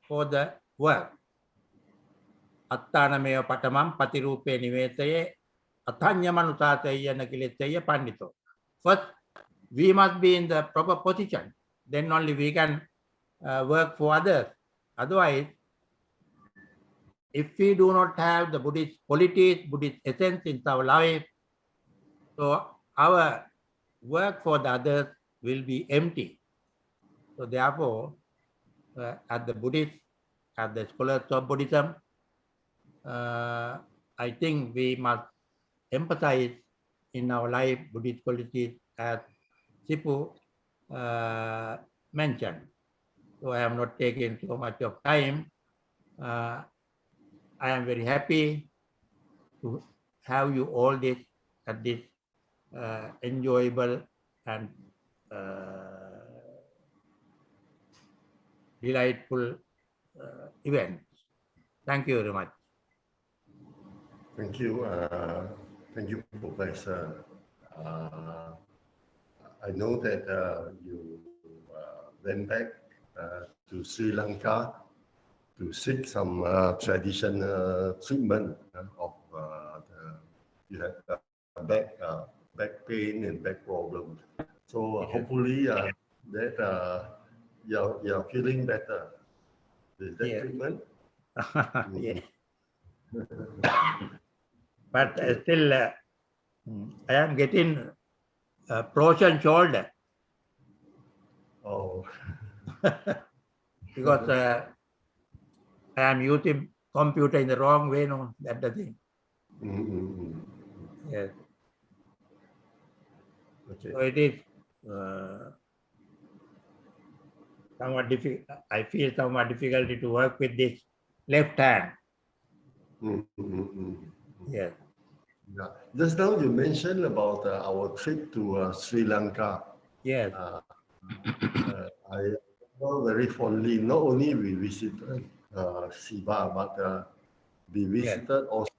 for the work. Attanameva patamam patirupe nivetaye athanyamanutataya nakiletaya pandito. First, we must be in the proper position. Then only we can work for others. Otherwise, if we do not have the Buddhist qualities, Buddhist essence in our life, so our work for the others will be empty. So therefore, as the Buddhists, as the scholars of Buddhism, I think we must emphasize in our life Buddhist qualities as Sipu mentioned. So I have not taken so much of time. I am very happy to have you all this at this enjoyable and delightful event. Thank you very much. Thank you. Thank you, Professor. I know that you went back to Sri Lanka to seek some traditional treatment of you had back pain and back problems. So hopefully that you're feeling better with that treatment. Yeah. But still, I am getting a frozen shoulder. Oh. Because I am using computer in the wrong way, no, that's the thing. Yes. Okay. So it is somewhat difficult. I feel somewhat difficulty to work with this left hand. Yes. Yeah. Just now you mentioned about our trip to Sri Lanka. Yes. I remember very fondly. Not only we visited Siva, but we visited also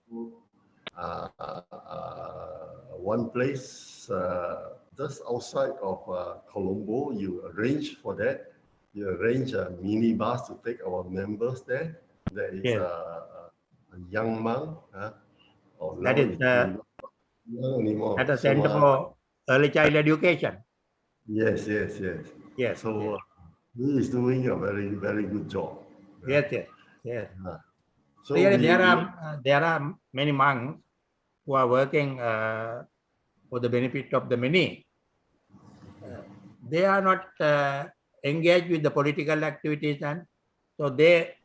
one place just outside of Colombo. You arranged for that. You arranged a minibus to take our members there. There is a young monk. That is at the Center for Early Child Education. Yes. Yes. So he is doing a very, very good job. Yes. So really, there are many monks who are working for the benefit of the many. They are not engaged with the political activities, and so they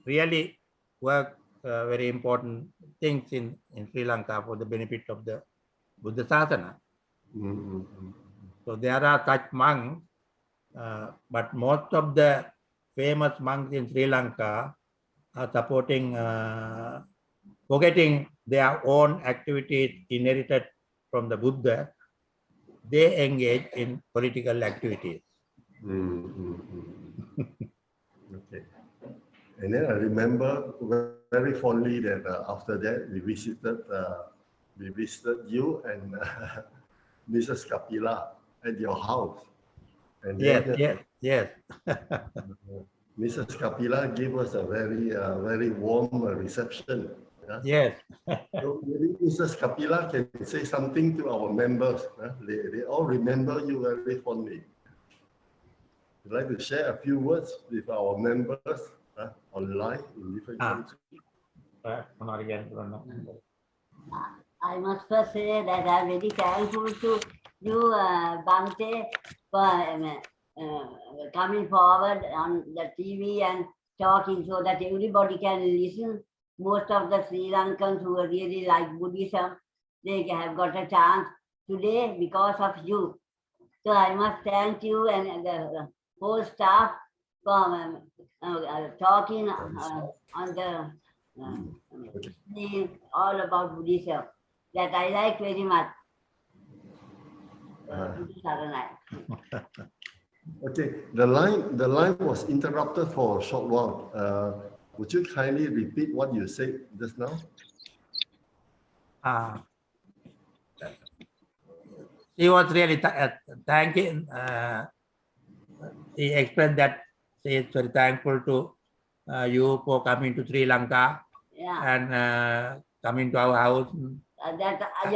really work very important things in Sri Lanka for the benefit of the Buddha Sasana. So there are such monks, but most of the famous monks in Sri Lanka are supporting forgetting their own activities inherited from the Buddha, they engage in political activities. Okay. And then I remember very fondly that after that we visited you and Mrs. Kapila at your house. And then, yes. Mrs. Kapila gave us a very warm reception. Yes. So maybe Mrs. Kapila can say something to our members. They all remember you very fondly. Would like to share a few words with our members online in different countries? I must first say that I'm very thankful to you, Bhante, for coming forward on the TV and talking so that everybody can listen. Most of the Sri Lankans who really like Buddhism, they have got a chance today because of you. So I must thank you and the whole staff for talking on the all about Buddhism that I like very much. Okay, the line was interrupted for a short while. Would you kindly repeat what you said just now? She was really thanking. She explained that she is very thankful to you for coming to Sri Lanka and coming to our house. That I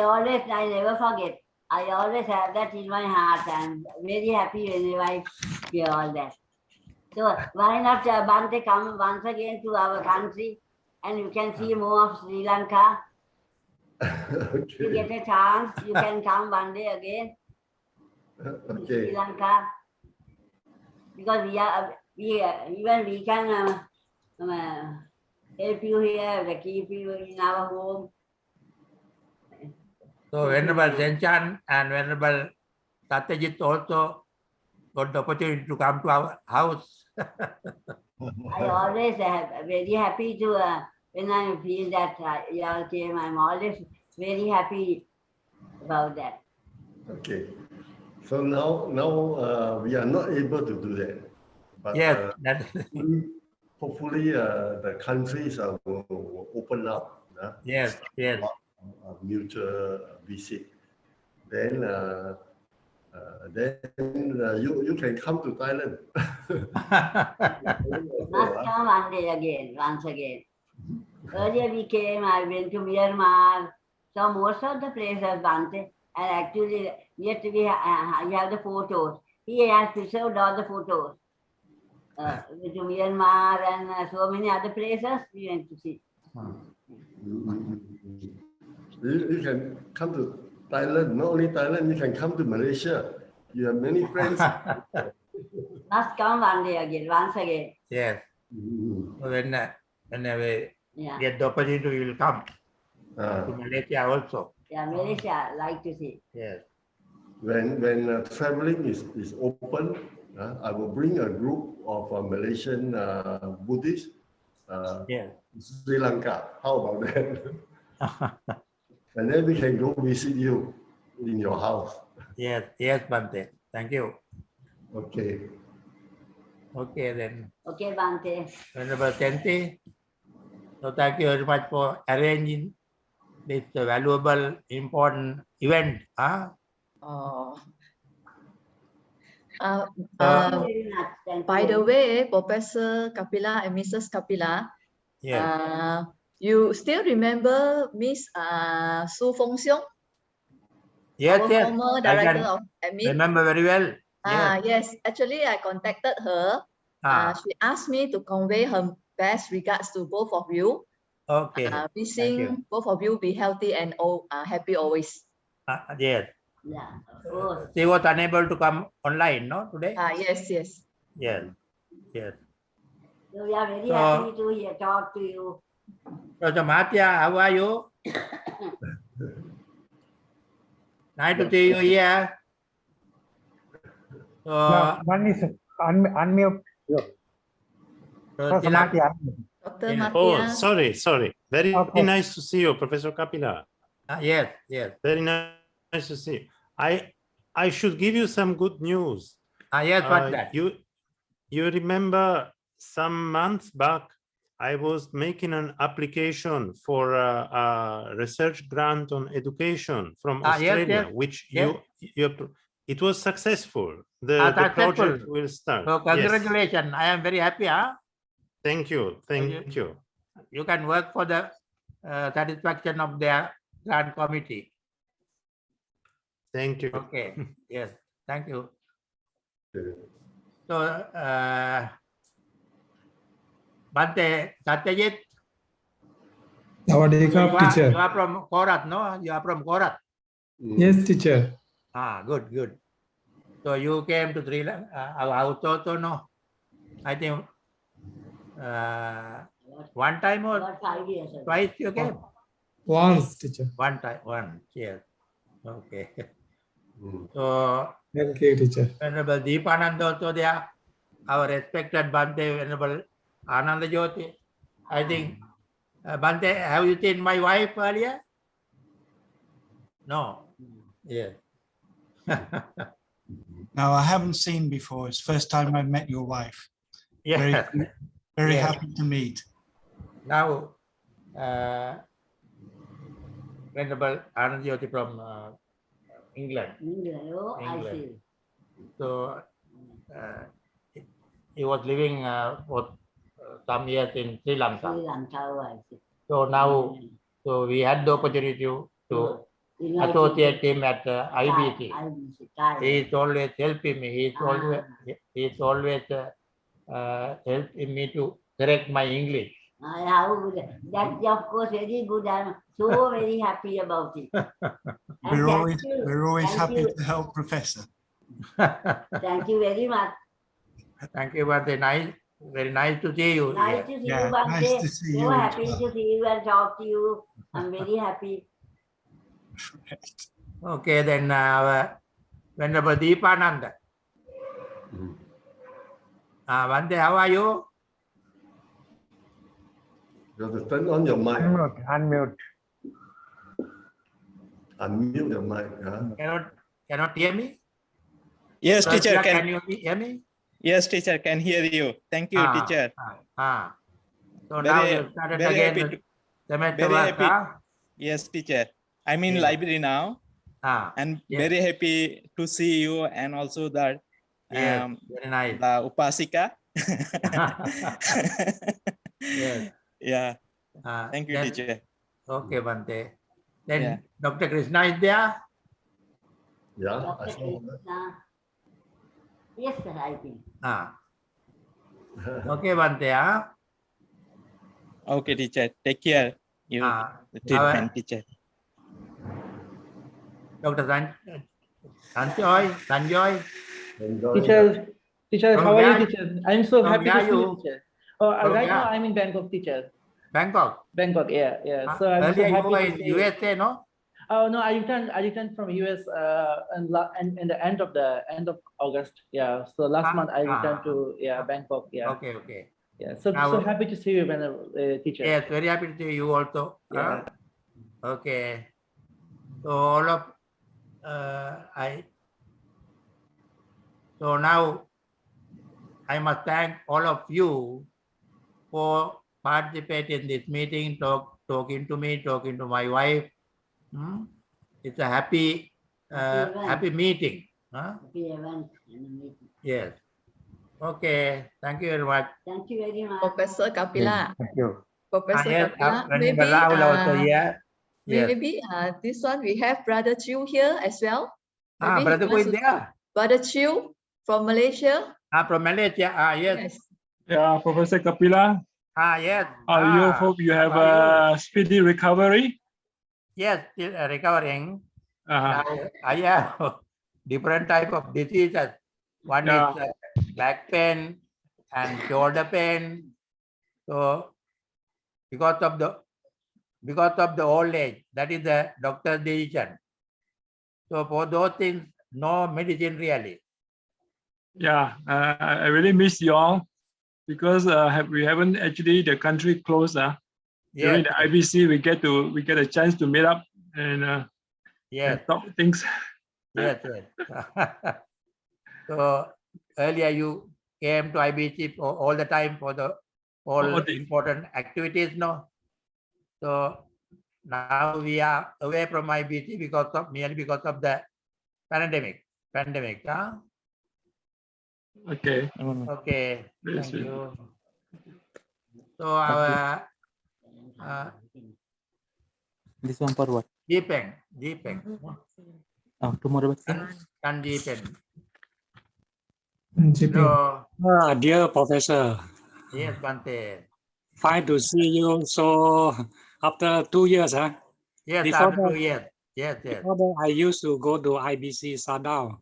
never forget. I always have that in my heart. I'm very happy whenever I hear all that. So why not Bhante come once again to our country and you can see more of Sri Lanka. Okay. You get a chance, you can come one day again to Sri Lanka. Because we can help you here, keep you in our home. So Venerable Zenchan and Venerable Satyajit also got the opportunity to come to our house. I always am very happy to, when I feel that you all came, I'm always very happy about that. Okay. So now we are not able to do that. But yes, hopefully the countries will open up. Yes. A mutual visit. Then you can come to Thailand. Must come one day again, once again. Earlier we came, I went to Myanmar, so most of the places, Bhante, and actually yet we have the photos. He has preserved all the photos. To Myanmar and so many other places we went to see. You can come to Thailand, not only Thailand, you can come to Malaysia. You have many friends. Must come one day again, once again. Yes. When we get the opportunity, we will come to Malaysia also. Yeah, Malaysia, I like to see. Yes. When traveling is open, I will bring a group of Malaysian Buddhists to Sri Lanka. How about that? And then we can go visit you in your house. Yes, Bhante. Thank you. Okay. Okay then. Okay, Bhante. Venerable Senti. So thank you very much for arranging this valuable, important event. By the way, Professor Kapila and Mrs. Kapila, you still remember Miss Su Fong Xiong? Yes, our former director of admin. Remember very well. Yes, actually I contacted her. She asked me to convey her best regards to both of you. Okay. Wishing both of you be healthy and happy always. Yes. Yeah. She was unable to come online, no, today? Yes. Yes. So we are very happy to talk to you. So Matya, how are you? Nice to see you here. So, one is unmute. So Dr. Yes. Oh, Matia. sorry. Very Okay. nice to see you, Professor Kapila. Yes, yes. Very nice to see you. I should give you some good news. Yes, what's that? You remember some months back, I was making an application for a research grant on education from Australia, yes, which yes. it was successful. The Successful. project will start. So Yes. congratulations. I am very happy. Thank you. Thank you. You can work for the satisfaction of their grant committee. Thank you. Okay. Yes. Thank you. Okay. So, Bante Satyajit, Teacher. you are from Korat, no? You are from Korat. Yes, teacher. Good. So you came to Sri Lanka, our house also, no? I think one time or About 5 years ago. twice you came? Once, teacher. One time, one. Yes. Okay. Mm. So, Thank you, teacher. Venerable Deepanand also there, our respected Bante, Venerable Ananda Jyoti. I think, Bante, have you seen my wife earlier? No. Yes. No, I haven't seen before. It's the first time I met your wife. Yes. Very Yes. happy to meet. Now, Venerable Ananda Jyoti from England. Oh, I England. see. So, he was living for some years in Sri Lanka. Sri Lanka, I see. So now, so we had the opportunity to associate him at IBC. He is always helping me. He is always helping me to correct my English. How good. That's of course very good. I'm so very happy about it. We're always Thank happy you. to help Professor. Thank you very much. Thank you, Bante. Nice, very nice to see you. Nice to see Yeah, you, Bante. nice to see So you as happy well. to see you and talk to you. I'm very happy. Okay, then Venerable Deepananda. Mm. Bante, how are you? You have to turn on your mic. Unmute. Unmute your mic. Cannot hear me? Yes, teacher. Can you hear me? Yes, teacher. Can hear you. Thank you, teacher. So now you started again the semester work, Yes, teacher. I'm in Yeah. library now, and yes. very happy to see you, and also that Yes, very nice. the Upasika. Yes. Yeah. Thank you, Then, teacher. okay, Bante. Then Yeah. Dr. Krishna is there? Yeah. Dr. Krishna. Yes, sir, I think. Okay, Bante. Okay, teacher. Take care. You the treatment, teacher. Dr. Sanjoy. Teacher, From how are where- you, teacher? I'm so from happy where to see you, you- teacher. Oh, from right now where? I'm in Bangkok, teacher. Bangkok. Bangkok, yeah. So I'm so Earlier you happy were to in see you. USA, no? Oh no, I returned from US in the end of August. Yeah. So last month I returned to Bangkok. Yeah. Okay. Yeah. So Now- happy to see you, teacher. Yes, very happy to see you also. Yeah. Okay. So all of so now I must thank all of you for participating in this meeting, talking to me, talking to my wife. It's a happy meeting. Happy event in the meeting. Yes. Okay. Thank you very much. Thank you very much. Professor Kapila. Thank you. Professor Yes, Kapila, Venerable Rahul also here. Yes. maybe this one we have Brother Chiu here as well. Maybe he Brother who wants is to- there? Brother Chiu from Malaysia. From Malaysia. Yes. Yeah, Professor Kapila. Yes. You hope you have how are a speedy recovery. Yes, still recovering. Uh-huh. Now I have different type of diseases. One is back pain and shoulder pain. So because of the old age, that is the doctor's decision. So for those things, no medicine really. Yeah, I really miss you all. because we haven't actually the country closed. During the IBC, we get a chance to meet up and and talk things. Yes, yes. So earlier you came to IBC all the time for all important activities, no? So now we are away from IBC merely because of the pandemic. Huh? Okay. Okay. Yes, Thank yes. you. So our This one for what? Jeepeng. Oh, tomorrow. Kan Jeepeng. GP. Hello. Dear Professor. Yes, Bante. Fine to see you. So after 2 years, huh? Yes, Before after 2 that, years. Yes, yes. before that, I used to go to IBC Sadao.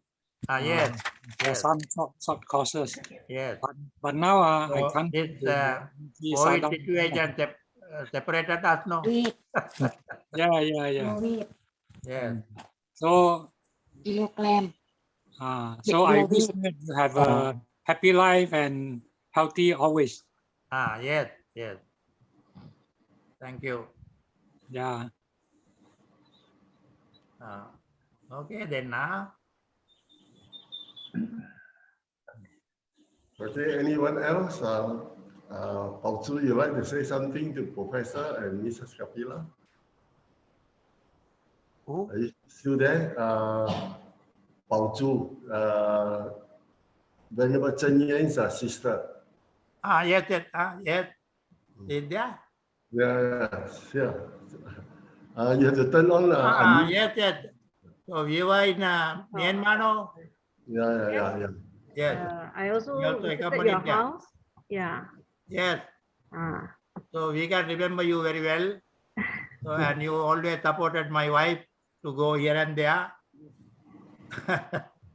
Yes. For Yes. some short courses. Yes. But now I So can't. this IBC COVID Sadao. situation separated us, no? Yeah. Yes. So so I wish that you have a happy life and healthy always. Yes, yes. Thank you. Yeah. Okay, then now. Okay, anyone else? Pao Chu, you like to say something to Professor and Mrs. Kapila? Who? Are you still there? Pao Chu, Venerable Chen Yan's sister. Yes, yes. Yes. Is there? Yeah. You have to turn on. Yes, yes. So you were in Myanmar, no? Yeah. Yes. I also You also visited accompanied your there. house. Yeah. Yes. So we can remember you very well. So and you always supported my wife to go here and there.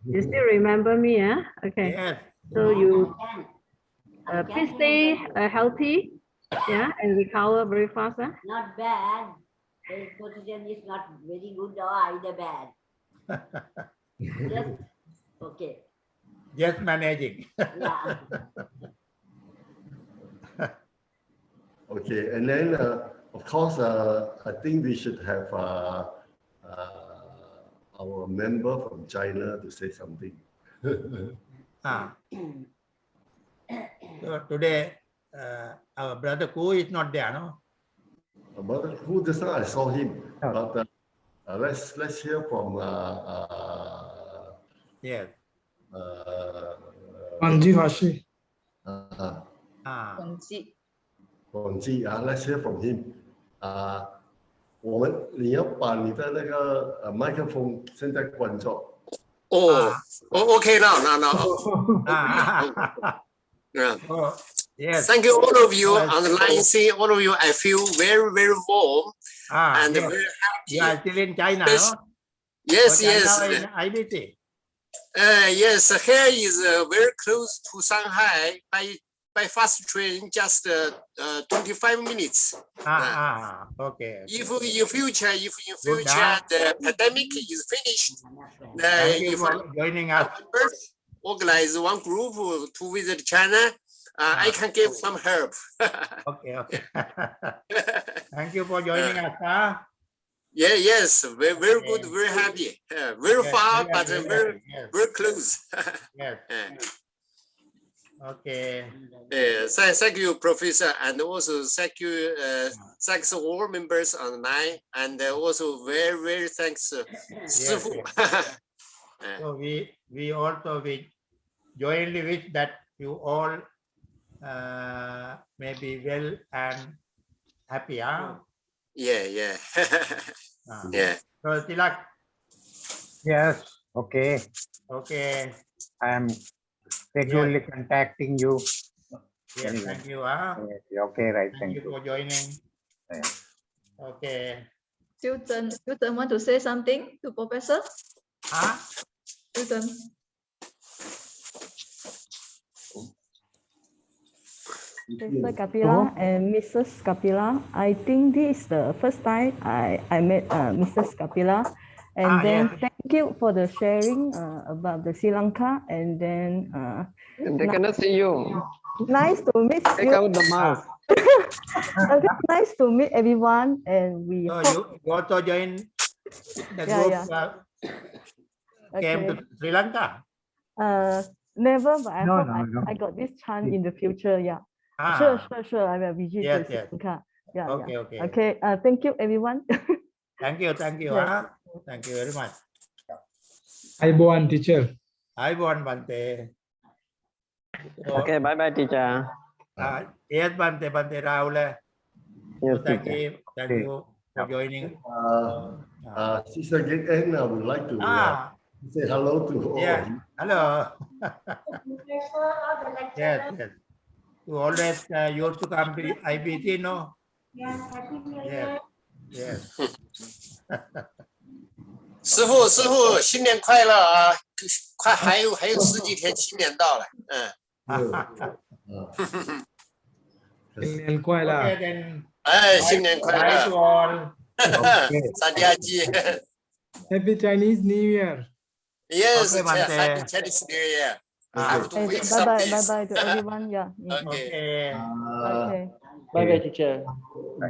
You still remember me, huh? Okay. Yes. So you please stay healthy, yeah, and recover very fast. Huh? Not bad. The position is not very good or either bad. Just okay. Just managing. Yeah. Okay, and then of course, I think we should have our member from China to say something. So today, our brother Ku is not there, no? Brother Ku, just now I saw him, but let's hear from yes. Anji Hashi. Let's hear from him. 你要把你的那个麦克风现在关着。Okay now. Yes. Thank you all of you on the line. See all of you. I feel very, very warm and yes. very happy. You are still in China, no? Yes. In IBC. Yes, here is very close to Shanghai by fast train, just 25 minutes. Okay. If in future the pandemic is finished, thank you for joining us. Organize one group to visit China. I can give some help. Okay. Thank you for joining us. Yes, very good, very happy. Very far, but very close. Yes. Okay. Thank you, Professor, and also thank you, thanks all members online, and also very, very thanks, Sifu. So we also jointly wish that you all may be well and happy. Yeah. So Tilak. Yes. Okay. Okay. I am regularly contacting you. Yes, anyway. thank you. Yes, okay, right. Thank you for joining. Okay. Children want to say something to Professor? Children. Professor Kapila and Mrs. Kapila, I think this is the first time I met Mrs. Kapila, And then yes. thank you for the sharing about the Sri Lanka. And then They cannot see you. nice to meet Take you. out the mouse. Okay, nice to meet everyone. And we So hope. you also join the Yeah, group yeah. came to Okay. Sri Lanka? Never, but I No, hope no, no. I got this chance in the future. Yeah. Ah, Sure. I will visit yes, Sri yes. Lanka. Yeah, Okay, yeah. okay. Okay. Thank you, everyone. Thank you. Yes. Thank you very much. Iboan teacher. Ivan Bante. So, Okay, bye bye, teacher. yes, Bante Rahul. Yes, So thank teacher. you for joining. Sister Geng, I would like to say hello to all Yeah, of you. hello. Yes. You always used to come to IBC, no? Yes. 师傅，新年快乐啊！快还有10几天，新年到了，新年快乐。 Okay, then. 哎，新年快 Bye to 乐， all. 大家见。 Happy Chinese New Year. Yes, Okay, Bante. Happy Chinese New Year. I have to wait Bye some bye days. to everyone. Yeah. Okay. Okay. Bye, teacher.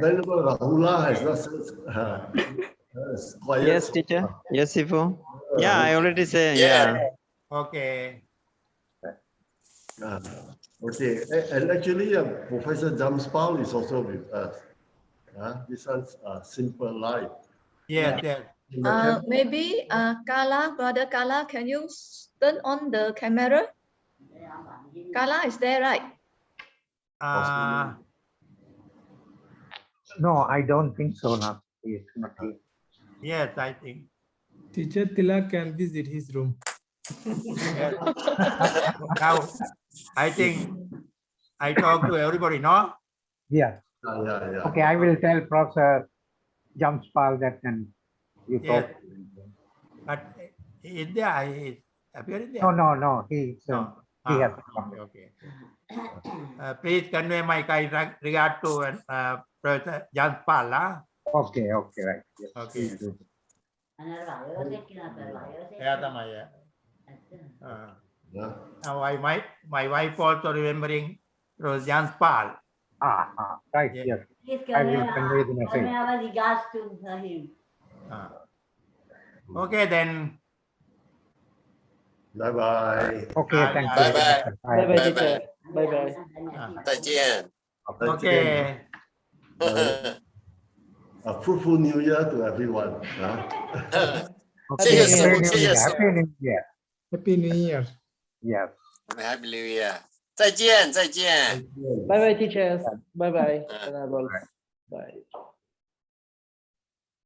Venerable Rahula has not said quiet. Yes, teacher. Yes, Sifu. Yeah, I already say. Yeah. Yeah. Okay. Okay, and actually, Professor Jamspal is also with us. This one's Simple Life. Yes. Maybe Kala, brother Kala, can you turn on the camera? Kala is there, right? No, I don't think so now. He is not here. Yes, I think. Teacher Tilak can visit his room. Yes. Now, I think I talk to everybody, no? Yeah. Okay, I will tell Professor Jamspal that and you Yes. talk. But is there? Is appearing there? No. He has come. Okay. Please convey my kind regard to Professor Janspal. Okay, right. Yes, Okay. please do. Now, my wife also remembering Professor Janspal. Right, Yes. yes. I will convey the message. Our regards to him. Okay, then. Bye-bye. Okay, thank you. Bye-bye. Bye, teacher. Bye. 再见。 Okay. A fruitful New Year to everyone. 谢谢师傅，谢谢师 Happy New Year. Happy New Year. Yes. 傅，Happy New Year。再见。 Bye, teachers. Bye. Bye.